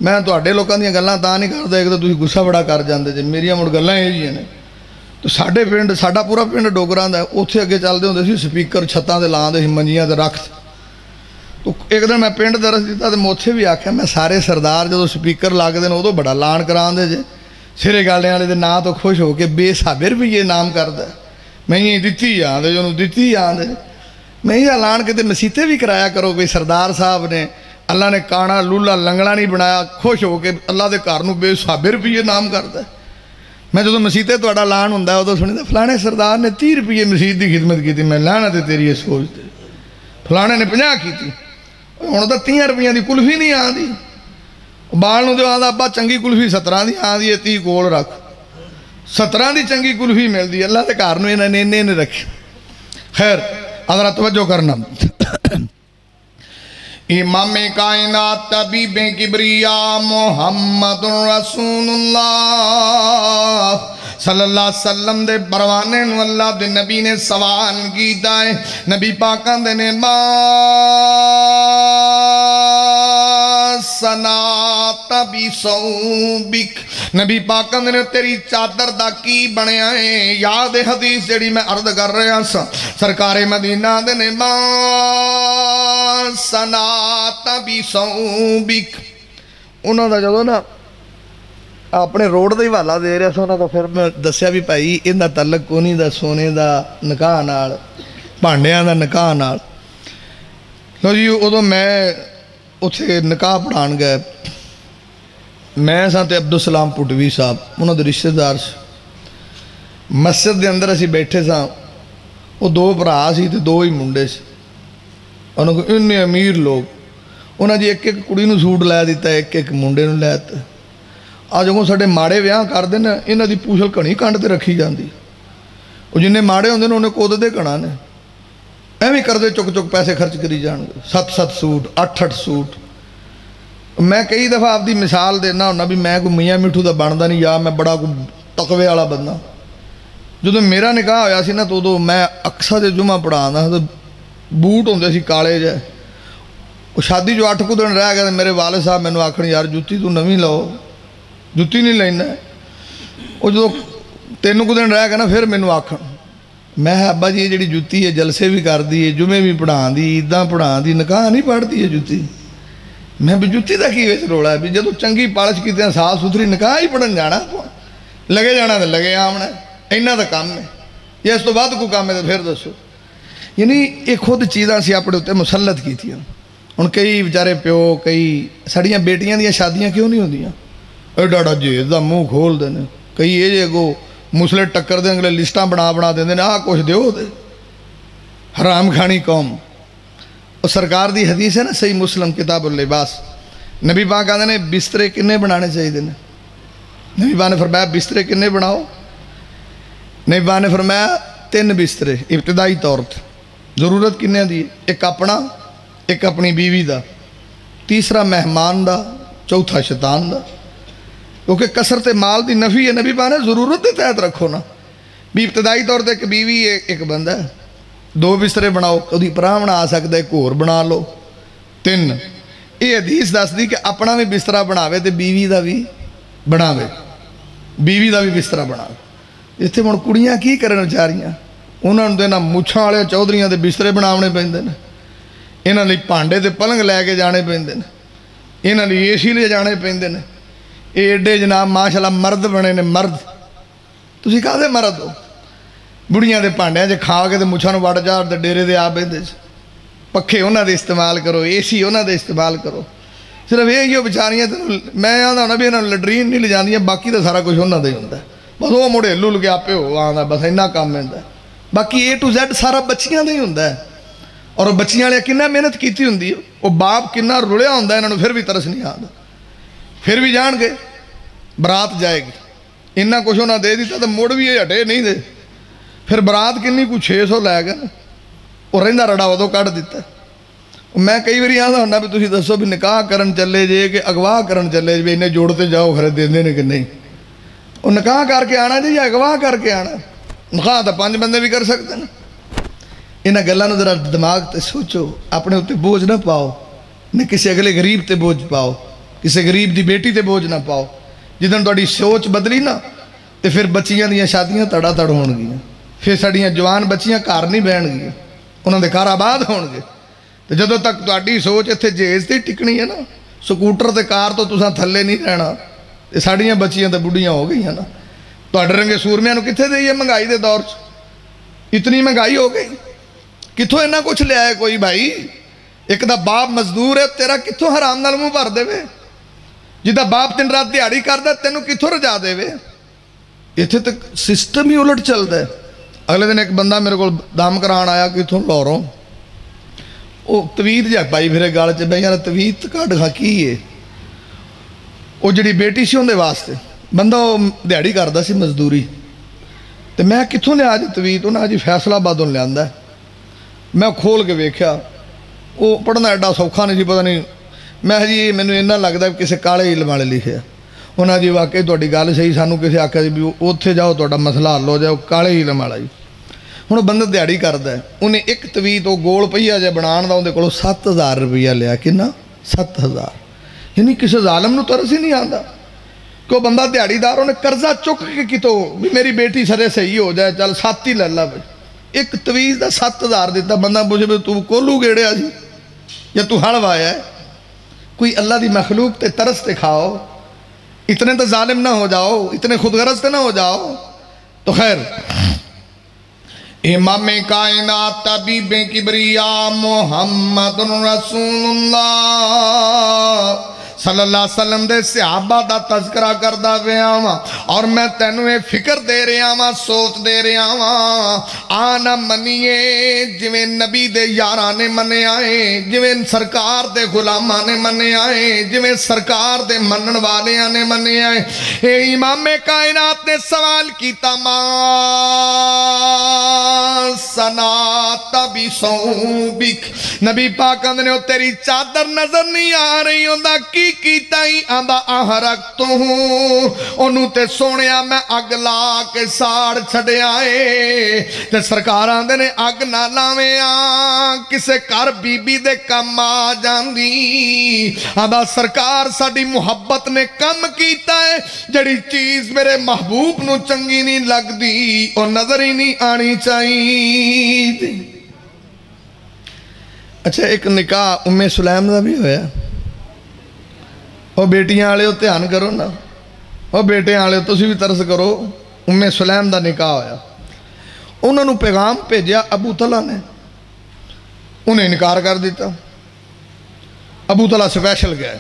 میں تواڈے لوکاں دیاں گلاں تاں نہیں کردا ایک تو تسی غصہ بڑا کر جاندے جے. میریاں مڑ گلاں یہ جیاں نے. تو ساڈے پنڈ، ساڈا پورا پنڈ ڈوگراں دا، اوتھے اگے چلدے ہوندے سی سپیکر چھتاں تے لاندے سی، منجیاں تے رکھ. تو ایک دن میں پنڈ درس دیتا تے میں اوتھے بھی آکھیا میں سارے سردار جدوں سپیکر لگدے نے ادوں بڑا اعلان کراندے جے. سرے گالے والے دے نام تو خوش ہو کے بے حسابے روپیے نام کردا. میں یہ دتی آندے جو دتی آندے. میں یہ اعلان کتے مسیتے بھی کرایا کرو کوئی سردار صاحب نے اللہ نے کانا لولا لنگڑا نہیں بنایا، خوش ہو کے اللہ دے گھر نوں بے حسابے روپیے نام کردا. میں جدوں مسیتے تہاڈا اعلان ہوندا ادوں سنیدا فلانے سردار نے 30 روپیے مسیت دی خدمت کیتی. میں لانا تے تیری اس سوچ تے فلانے نے 50 کیتی. ہن تو 30 روپیے دی کلفی نہیں آندی. بال نوں تے آندا ابا چنگی کلفی 17 دی آندی ہے، 30 کول رکھ. 17 دی چنگی کلفی ملدی. اللہ دے گھر نوں انہاں نے رکھی. خیر ذرا توجہ کرنا. امام کائنات طبیب کبریا محمد رسول اللہ صلی اللہ علیہ وسلم دے پروانے نو اللہ دے نبی نے سوال کیتا ہے. نبی پاکاں دے نے ما صنعت بثوبک. نبی پاکاں دے نے تیری چادر دا کی بنیا ہے. یاد حدیث جڑی میں عرض کر رہا سا. سرکار مدینہ دے نے ما صنعت بثوبک. انہوں دا جدو نا اپنے روڈ دا ہی حوالہ دے رہا سا تو پھر میں دسیا بھی بھائی ان دا تعلق کونی دا سونے دا نکاح نال، بھانڈیاں دا نکاح نال. لو جی ادو میں اتنے نکاح پڑھان گئے. میں سا تے عبدالسلام پٹوی صاحب انہوں دے رشتہ دار سے. مسجد دے اندر اسی بیٹھے سا. وہ 2 بھرا سی تے 2 ہی منڈے سے. انہوں کو ان امیر لوگ انہوں جی ایک کڑی نو سوٹ لے دیتا ہے، ایک منڈے نو لے دیتا. آج جب ساڈے ماڑے ویاہ کر دیں انہاں دی پوچھل کھڑی کنڈ تے رکھی جاندی. وہ جنہیں ماڑے ہوندے نے انہیں کود دے کھڑا نے ایویں کردے چک چک پیسے خرچ کری جان گے. 7 سوٹ 8 سوٹ. میں کئی دفعہ آپ دی مثال دینا ہونا بھی میں کوئی میاں میٹھو دا بندا نہیں یا میں بڑا کوئی تقوی والا بندہ. جدوں میرا نکاح ہویا سی نا تو ادو میں اکثر جمعہ پڑھانا تو بوٹ ہوندے سی کالے جے. وہ شادی جو 8 دن رہ گئے میرے والد صاحب مینوں آکھن یار جُتی تو نویں لو، جُتی نہیں لینا۔ وہ جو 3 دن رہ گئے نا پھر مینوں آکھن، میں ابا جی یہ جڑی جُتی ہے جلسے بھی کر دی ہے، جمعے بھی پڑھا دی، عیداں پڑھا دی، نکاح نہیں پڑھتی ہے جُتی۔ میں بھی جُتی دا کی وچ رولا ہے بھی جدوں چنگی پالش کیتے صاف ستھری نکاح ہی پڑھن جانا، لگے جانا تو لگے آمنا، اینا دا کام ہے یا اس تو بعد کوئی کام ہے تو پھر دسو۔ یعنی یہ خود چیزاں سی اپنے اتنے مسلط کی تھیں۔ ہن کئی بیچارے پیو کئی ساڈیاں بیٹیاں دیاں شادیاں کیوں نہیں ہوندیاں؟ ایڈا جہیز دا منہ کھول دے، کئی یہ جے کو مسلے ٹکر دے اگلے لسٹاں بنا دیں آ کچھ دیو دے، حرام کھانی قوم۔ اور سرکار دی حدیث ہے نا صحیح مسلم کتاب اللباس، نبی پاک کہتے ہیں بسترے کنے بنانے چاہیے؟ نبی پاک نے فرمایا بسترے کنے بناؤ؟ نبی پاک نے فرمایا 3 بسترے ابتدائی طور تے۔ ضرورت کنے دی؟ ایک اپنا، ایک اپنی بیوی دا، تیسرا مہمان دا، چوتھا شیطان دا۔ کیونکہ کثرت مال دی نفی ہے، نبی پاک نے ضرورت دے تحت رکھو نا بھی ابتدائی طور تے ایک بیوی ایک بندہ ہے، 2 بسترے بناؤ، کدی پراہ بنا سکتا ہے، ایک اور بنا لو، 3۔ یہ حدیث دس دی کہ اپنا بھی بسترا بناوے تے بیوی دا بھی بناوے، بیوی دا بھی بسترا بناوے۔ اتنے ہن کڑیاں کی کرن چاریاں؟ انہوں نے نہ مچھاں والے چودھریاں دے بسترے بناونے پیندے نے، انہاں لئی بھانڈے تے پلنگ لے کے جانے پیندے نے، انہاں لئی اے سی لے جانے پیندے نے۔ ایڈے جناب ماشاءاللہ مرد بنے نے، مرد تسی کہدے مرد ہو؟ بڑیاں دے بھانڈیاں چ کھا کے تے مچھاں نوں وڑ جا تے ڈیرے دے آ بیندے، پکھے انہاں دے استعمال کرو، اے سی انہاں دے استعمال کرو۔ صرف یہ ہی بیچاریاں میں آندا ہونا بھی انہاں نوں لٹرین نہیں لے جاندیاں، باقی تے سارا کچھ انہاں دا ہی ہوندا ہے، بس وہ مڑے لل کے آپے ہو آندا، بس اینا کام ہوندا ہے، باقی A to Z سارا بچیاں دا ہی ہوندا ہے۔ اور بچیاں والے کنہ محنت کیتی ہوندی ہے، وہ باپ کنہ رلیا ہوندا ہے، انہاں نوں پھر بھی ترس نہیں آندا، پھر بھی جان گے برات جائے گی، انہاں کچھ انہاں دے دیتا تو مڑ بھی ہٹے نہیں دے، پھر برات کنی کوئی 600 لے گئے اور رہندا رڑا ادو کٹ دیتا۔ میں کئی باری آندا ہونا بھی تسی دسو بھی نکاح کرن چلے جے کہ اغوا کرن چلے جے، انہیں جوڑتے جاؤ خرے دیندے نے کہ نہیں؟ وہ نکاح کر کے آنا جی یا اغوا کر کے آنا؟ نکاح تو 5 بندے بھی کر سکتے ہیں۔ انہاں گلاں نوں ذرا دماغ تے سوچو، اپنے اتنے بوجھ نہ پاؤ، نہ کسی اگلے غریب تے بوجھ پاؤ، کسی غریب دی بیٹی تے بوجھ نہ پاؤ۔ جدن تہاڈی سوچ بدلی نا تے پھر بچیاں دیاں شادیاں تڑا تڑ ہون گیاں، پھر ساڈیاں جوان بچیاں گھر نہیں بہن گیاں، انہاں دے گھر آباد ہون گے۔ تے جدوں تک تہاڈی سوچ اتنے جہیز تے ٹکنی ہے نا، سکوٹر تے کار تو تساں تھلے نہیں رہنا، تے ساڈیاں بچیاں تے بڑھیاں ہو گئیاں نا۔ تہاڈے رنگے سورمیاں نوں کتھے دئیے مہنگائی دے دور چ؟ اتنی مہنگائی ہو گئی، کتھوں اتنا کچھ لے آئے کوئی بھائی؟ ایک دا باپ مزدور ہے، تیرا کتھوں حرام نال منہ بھر دے وے؟ جدا باپ 3 رات دیہڑی کردا تینوں کتھوں رجا دے وے؟ اتنے تک سسٹم ہی الٹ چلتا ہے۔ اگلے دن ایک بندہ میرے کو دم کران آیا کتھوں لاہوروں، وہ تویت جا پائی پھرے گال چ، بھائی یار تویت کڈ کھا کی ہے؟ وہ جڑی بیٹی سی اندے واسطے، بندہ وہ دیہڑی کردا سی مزدوری، تے میں کتھوں لیا جی تویت؟ انہیں جی فیصلہ آبادوں لیا ہے۔ میں کھول کے ویکھیا، وہ پڑھنا ایڈا سوکھا نہیں جی، پتہ نہیں، میں جی مینوں اینا لگتا کسی کالے علم والے لکھے۔ انہیں جی واقعی تہاڈی گل صحیح، سانوں کسی آکھیا جی بھی اوتھے جاؤ تہاڈا مسئلہ حل ہو جائے، وہ کالے علم والا جی۔ ہن بندہ دیہڑی کردا ہے، انہیں ایک تویت وہ گول پہیا جا بنان دا اندے کولوں 7000 روپیہ لیا، کنا؟ 7000۔ یعنی کسی ظالم نوں ترس ہی نہیں آندا کہ وہ بندہ دیہڑی دار انہیں قرضہ چک کے کتوں بھی میری بیٹی سرے صحیح ہو جائے، چل 7 ہی لے لا بھائی، ایک تویت دا 7000 دیتا۔ بندہ پوچھے بھی تو کولو گیڑیا جی یا تو ہڑ وایا ہے؟ کوئی اللہ دی مخلوق تے ترس تے کھاؤ، اتنے تو ظالم نہ ہو جاؤ، اتنے خود غرض تے نہ ہو جاؤ۔ تو خیر، امام کائنات طبیب کبریا محمد رسول اللہ صلی اللہ علیہ وسلم دے صحابہ دا تذکرہ کردہ ویا ہاں، اور میں تینوں یہ فکر دے رہا ہاں، سوچ دے رہا ہاں، آنا منیے جویں نبی دے یارانے منے آئے، جویں سرکار دے غلامانے منے آئے، جویں سرکار دے منن والیاں منے آئے۔ اے امام کائنات نے سوال کیتا، ما صنعت بِثَوْبِكَ نبی پاک آندے نے تیری چادر نظر نہیں آ رہی ہوندا کی کیتا ہی آندا احرقتہ انہوں تے سونیا میں اگ لا کے ساڑ چھڑیا ہے تے سرکار آندے نے اگ نہ لاویاں کسے کر بی بی دے کم آ جاندی آندا سرکار ساڈی محبت نے کم کیتا ہے جڑی چیز میرے محبوب نو چنگی نہیں لگ دی اور نظر ہی نہیں آنی چاہیے اچھا ایک نکاح ام سلیم دا بھی ہویا اور بیٹیاں آلے ہو دھیان کرو نا اور بیٹے آلے تسی بھی ترس کرو ام سلیم دا نکاح ہویا انہوں نے پیغام بھیجیا ابو طلحہ نے انہیں انکار کر دیتا ابو طلحہ سپیشل گئے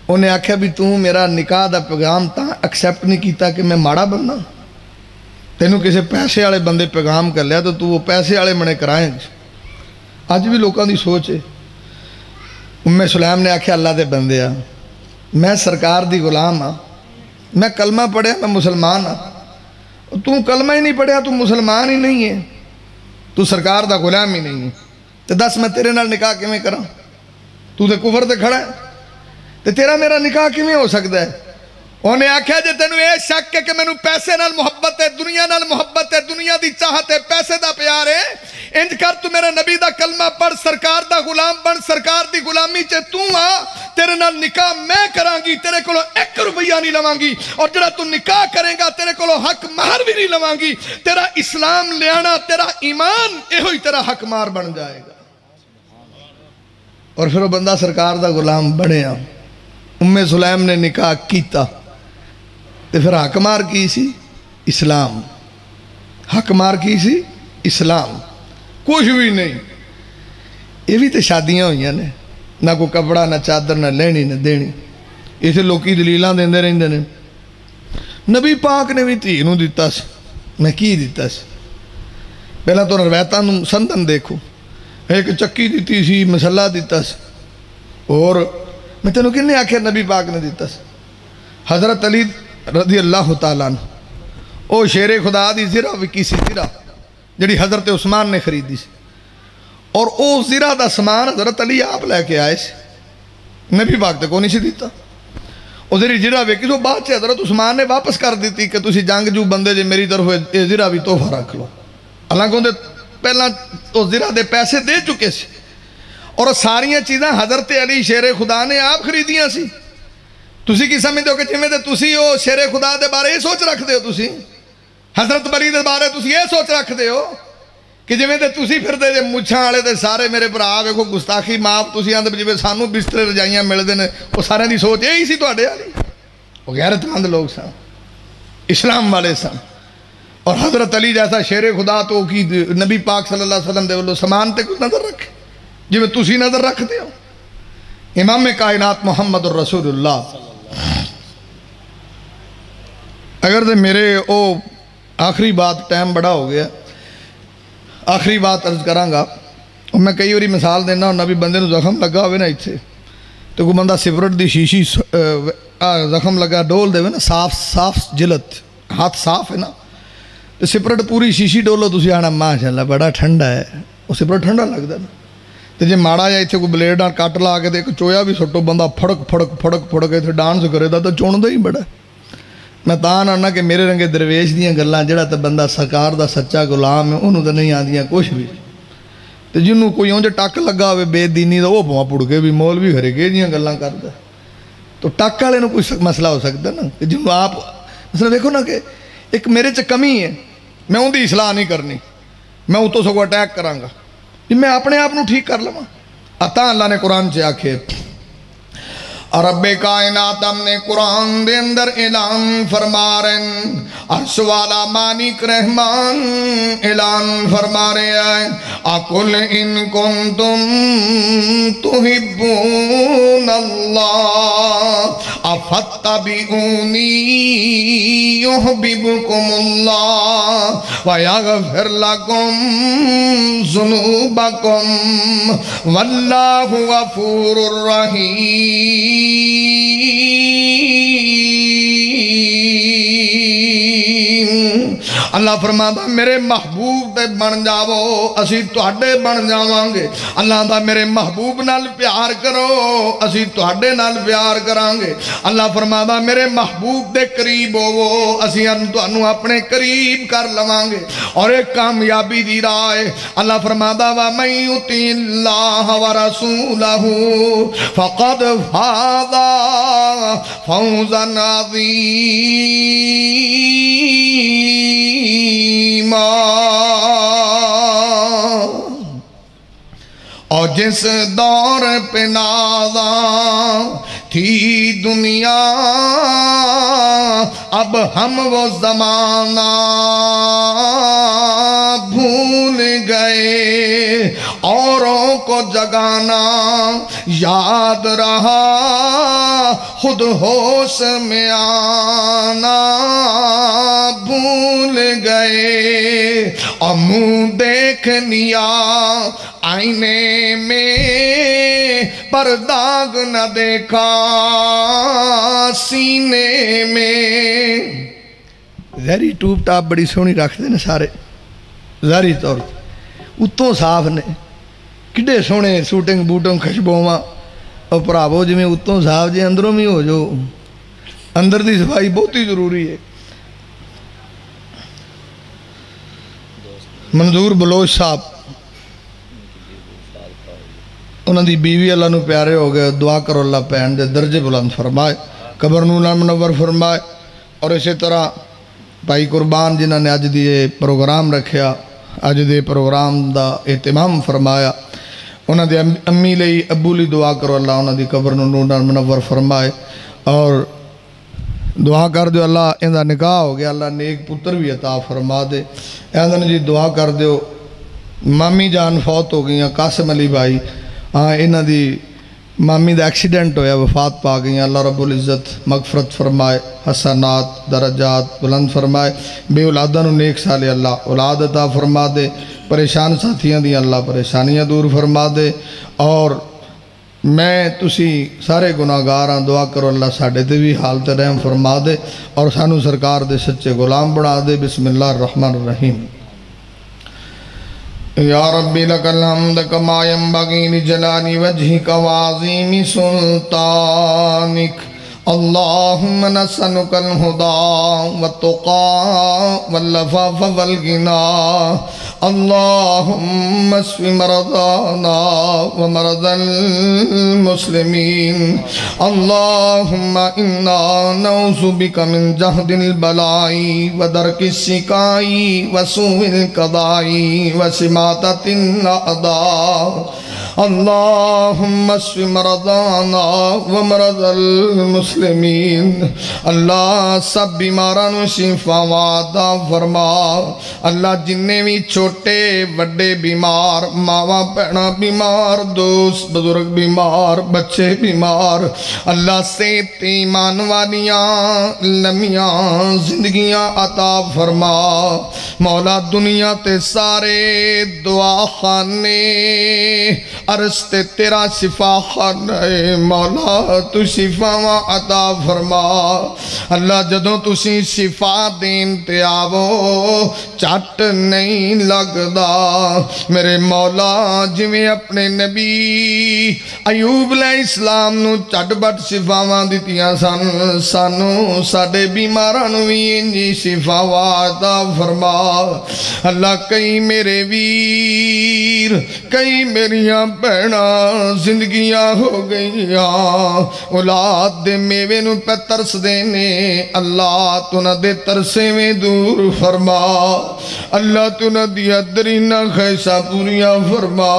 انہیں آکھیا بھی تُوں میرا نکاح دا پیغام تاں ایکسیپٹ نہیں کیتا کہ میں ماڑا بننا تینوں کسے پیسے والے بندے پیغام کر لیا تو وہ پیسے والے منے کرائیں آج بھی لوگوں دی سوچ ہے ام سلیم نے آکھیا اللہ دے بندے آ میں سرکار دی غلام ہاں میں کلمہ پڑھیا میں مسلمان ہاں تو کلمہ ہی نہیں پڑھیا تو مسلمان ہی نہیں ہے تو سرکار دا غلام ہی نہیں ہے تو دس میں تیرے نال نکاح کیویں کراں تو تے کفر تے کھڑا ہے تو تیرا میرا نکاح کیویں ہو سکتا ہے انہیں آکھیا جے تینوں اے شک ہے کہ مینوں پیسے نال محبت ہے دنیا نال محبت ہے دنیا دی چاہت ہے پیسے دا پیار ہے انج کر تو میرا نبی دا کلمہ پڑھ سرکار دا غلام بن سرکار دی غلامی چے تو آ تیرے نال نکاح میں کراں گی تیرے کولو 1 روپیہ نہیں لواں گی اور جڑا تو نکاح کرے گا تیرے کولو حق مہر بھی نہیں لواں گی تیرا اسلام لے آنا تیرا ایمان ایہو ہی تیرا حق مہر بن جائے گا اور پھر وہ بندہ سرکار دا غلام بنے ام سلیم نے نکاح کیتا تو پھر حق مار کی سی اسلام حق مار کی سی اسلام کچھ بھی نہیں یہ بھی تو شادیاں ہوئی نے نہ کوئی کپڑا نہ چادر نہ لینی نہ دینی اسے لوکی دلیلاں دیندے رہندے نے نبی پاک نے بھی دھی نوں دتا سی میں کی دتا سی پہلا تو روایتاں نوں سندن دیکھو ایک چکی دیتی سی مسلح دیتا سی اور میں تینوں کنے آکھیا نبی پاک نے دیتا سی حضرت علی رضی اللہ تعالیٰ عنہ او شیر خدا دی زرہ وکی سی زرہ جڑی حضرت عثمان نے خریدی سی اور او زرہ دا سامان حضرت علی آپ لے کے آئے سی نبی پاک تے کو نہیں سی دیتا او زرہ وکی سو بعد سے حضرت عثمان نے واپس کر دیتی کہ تسی جنگ جو بندے جے میری طرف اے زرہ بھی تحفہ رکھ لو حالانکہ اندے پہلا او زرہ دے پیسے دے چکے سی اور ساریاں چیزاں حضرت علی شیر خدا نے آپ خریدیاں سی تسی کی سمجھتے ہو کہ جمیں دے تسی ہو شیر خدا دے بارے یہ سوچ رکھ دے ہو تسی حضرت بری دے بارے تسی یہ سوچ رکھ دے ہو کہ جمیں دے تسی پھر دے جے مجھاں آلے دے سارے میرے براہ ویکھو گستاخی معاف تسی آندے جمیں سانو بسترے رجائیاں مل دے نے وہ سارے دی سوچ یہی سی تو اڈے آلی وہ غیرت مند لوگ سن اسلام والے سن اور حضرت علی جیسا شیر خدا تو کی نبی پاک صلی اللہ علیہ وسلم دے والو سامان تے کچھ نظر رکھے جمیں تسی نظر رکھ دے ہو امام کائنات محمد الرسول اللہ اگر دے میرے او آخری بات ٹائم بڑا ہو گیا آخری بات عرض کرانگا میں کئی وری مثال دینا ہوں نبی بندے نو زخم لگا ہوئے نا اتھے تو کوئی بندہ سپرٹ دی شیشی زخم لگا ڈول دے ہوئے نا صاف جلت ہاتھ صاف ہے نا تو سپرٹ پوری شیشی ڈولو تو اسی آنا ماشاءاللہ بڑا ٹھنڈا ہے وہ سپرٹ ٹھنڈا لگ دا نا تو جے ماڑا یا اتھے کوئی بلیڈ کٹ لا کے ایک چویا بھی سٹو بندہ پھڑک اتھے ڈانس کرے دا تو چون دا ہی بڑا میں تاں نہ کہ میرے رنگے درویش دیاں گلاں جڑا تے بندہ سرکار دا سچا غلام ہے انہوں تے نہیں آندیاں کچھ بھی تے جنوں کوئی اونج ٹک لگا ہوئے بے دینی دا وہ پواں پڑ کے بھی مول بھی گھرے کے جیاں گلاں کردا تو ٹک والے نوں کوئی مسئلہ ہو سکدا نا کہ جنوں آپ مثلا دیکھو نا کہ ایک میرے چ کمی ہے میں اون دی اصلاح نہیں کرنی میں اتوں سگوں اٹیک کراں گا میں اپنے آپ نوں ٹھیک کر لواں عطا اللہ نے قرآن چ آکھے رب کائنات ہم نے قرآن دے اندر اعلان فرما رہے ہیں عرش والا مالک رحمان اعلان فرما رہے ہیں اقل ان کنتم تحبون اللہ افتبعونی یحببکم اللہ ویغفر لکم ذنوبکم واللہ غفور الرحیم اللہ فرماتا میرے محبوب دے بن جاؤ اسی تہاڈے بن جاواں گے اللہ دا میرے محبوب نال پیار کرو اسی تہاڈے نال پیار کران گے اللہ فرماتا میرے محبوب دے قریب ہوو اسی تانوں اپنے قریب کر لواں گے اور ایک کامیابی دی راہ ہے اللہ فرماتا وَمَن يُطِعِ اللَّهَ وَرَسُولَهُ فَقَدْ فَازَ فَوْزًا عَظِيمًا اور جس دور پہ نازاں تھی دنیا اب ہم وہ زمانہ بھول گئے اوروں کو جگانا یاد رہا خود ہوش میں آنا بھول گئے اور منہ دیکھ لیا آئینے میں پر داغ نہ دیکھا سینے میں ظاہری ٹوب ٹاپ بڑی سونی رکھتے ہیں سارے ظاہری طور اتوں صاف نے کڈے سونے سوٹنگ بوٹوں خشبوواں اور پراو جی میں اتوں صاف جی اندروں بھی ہو جو اندر دی صفائی بہت ہی ضروری ہے منظور بلوچ صاحب انہوں دی بیوی اللہ نو پیارے ہو گئے دعا کرو اللہ پہن دے درجے بلند فرمائے قبر نور منور فرمائے اور اسی طرح بھائی قربان جنہوں نے اج دی پروگرام رکھیا اج دے پروگرام دا اہتمام فرمایا انہوں دے امی لئی ابو لئی دعا کرو اللہ انہوں دی قبر نور منور فرمائے اور دعا کر دیو اللہ اندہ نکاح ہو گیا اللہ نیک پتر بھی عطا فرما دے اندہ جی دعا کر دیو مامی جان فوت ہو گئی قاسم علی بھائی ہاں انہاں دی مامی دا ایکسیڈنٹ ہویا وفات پا گئی اللہ رب العزت مغفرت فرمائے حسنات درجات بلند فرمائے بے اولادہ نو نیک سالے اللہ اولاد عطا فرما دے پریشان ساتھیاں دی اللہ پریشانیاں دور فرما دے اور میں تسی سارے گناہگار ہاں دعا کرو اللہ ساڈے تے بھی حالت رحم فرما دے اور سانو سرکار دے سچے غلام بنا دے بسم اللہ الرحمن الرحیم یا ربی لک الحمد کما ینبغی لجلال وجہک وعظیم سلطانک اللہم نسألک الہدی والتقی والعفاف والغنی اللہم اشف مرضانا ومرضى المسلمین اللہم انا نعوذ بک من جہد البلاء ودرک الشقاء وسوء القضاء وشماتة الأعداء اللہم اشف مرضانا ومرضى المسلمین اللہ سب بیمارانو شفا وعدہ فرما اللہ جننے بھی چھوٹے وڈے بیمار ماواں بہناں بیمار دوست بزرگ بیمار بچے بیمار اللہ صحت ایمان والیاں لمیاں زندگیاں عطا فرما مولا دنیا تے سارے دعا خانے عرض تے تیرا شفا خانے مولا تو شفا عطا فرما اللہ جدوں تسی شفا دین تے آوو چٹ نہیں لگدا میرے مولا جویں اپنے نبی ایوب علیہ السلام نو چٹ بٹ شفاواں دتیاں سن سانو ساڈے بیماراں نو وی انجی شفا عطا فرما اللہ کئی میرے ویر کئی میریاں بہناں زندگیاں ہو گئیاں اولاد دے میوے نو پہ ترس دینے اللہ تو نہ دے ترسے میں دور فرما اللہ تو نہ دیا درینہ خیشہ پوریاں فرما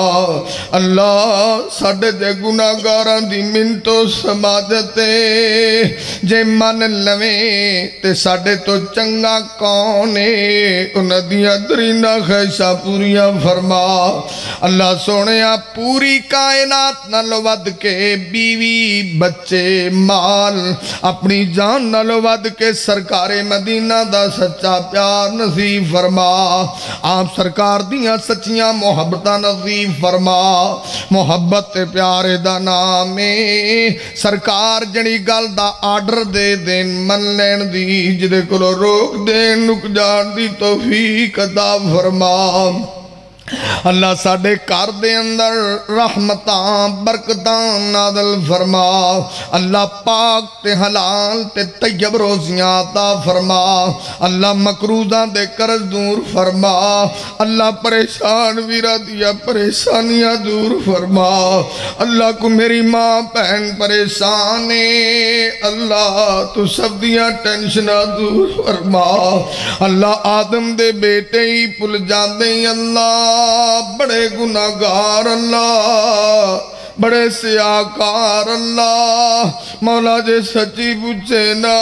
اللہ ساڑھے دے گناہگاران دی منتو سماجتے جے من لویں تے ساڑھے تو چنگا کونے انہ دیا درینہ خیشہ پوریاں فرما اللہ سونے آپ پوری کائنات نال ود کے بیوی بچے مال اپنی جان نال ود کے سرکار مدینہ دا سچا پیار نصیب فرما آپ سرکار دیاں سچیاں محبتاں نصیب فرما محبت پیارے دا نام سرکار جنی گل دا آرڈر دے دین من لین دی جدے کلو روک دین نک جان دی توفیق عطا فرما اللہ ساڑھے کار دے اندر رحمتاں برکتاں نازل فرما اللہ پاک تے حلال تے طیب روزیاں عطا فرما اللہ مکروزاں دے قرض دور فرما اللہ پریشان ویرہ دیا پریشانیاں دور فرما اللہ کو میری ماں بہن پریشانے اللہ تو سب دیا ٹینشنہ دور فرما اللہ آدم دے بیٹے ہی پل جان دے اللہ بڑے گناہگار اللہ بڑے سیاکار اللہ مولا جے سچی پوچھے نا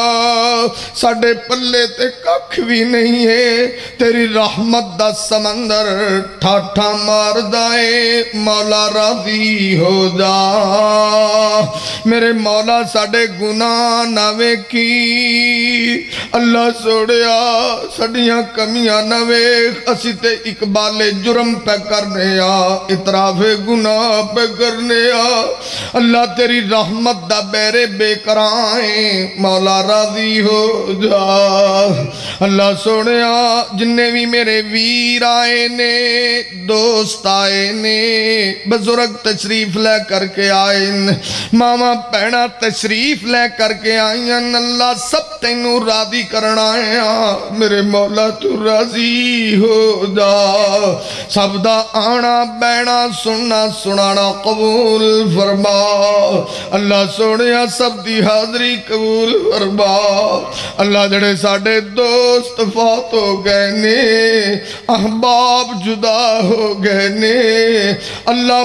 ساڑھے پلے تے ککھ بھی نہیں ہے تیری رحمت دا سمندر ٹھاٹھا مار دائے مولا راضی ہو جا میرے مولا ساڑھے گناہ نوے کی اللہ سوڑیا ساڑھیاں کمیاں نوے اسی تے اقبال جرم پہ کرنے اطراف گناہ پہ کرنے اللہ تیری رحمت دا بیرے بے کرائیں مولا راضی ہو جا اللہ سوڑیا جننے بھی میرے ویر آئے نے دوست آئے نے بزرگ تشریف لے کر کے آئے ماما پہنا تشریف لے کر کے آئیں اللہ سب تینوں راضی کرنا ہے میرے مولا تو راضی ہو جا سب دا آنا بینا سننا سنانا قبول فرما اللہ سوڑیا سب دی حاضری قبول فرما اللہ جڑے ساڑھے دوست فوت ہو گئے نے احباب جدا ہو گئے نے اللہ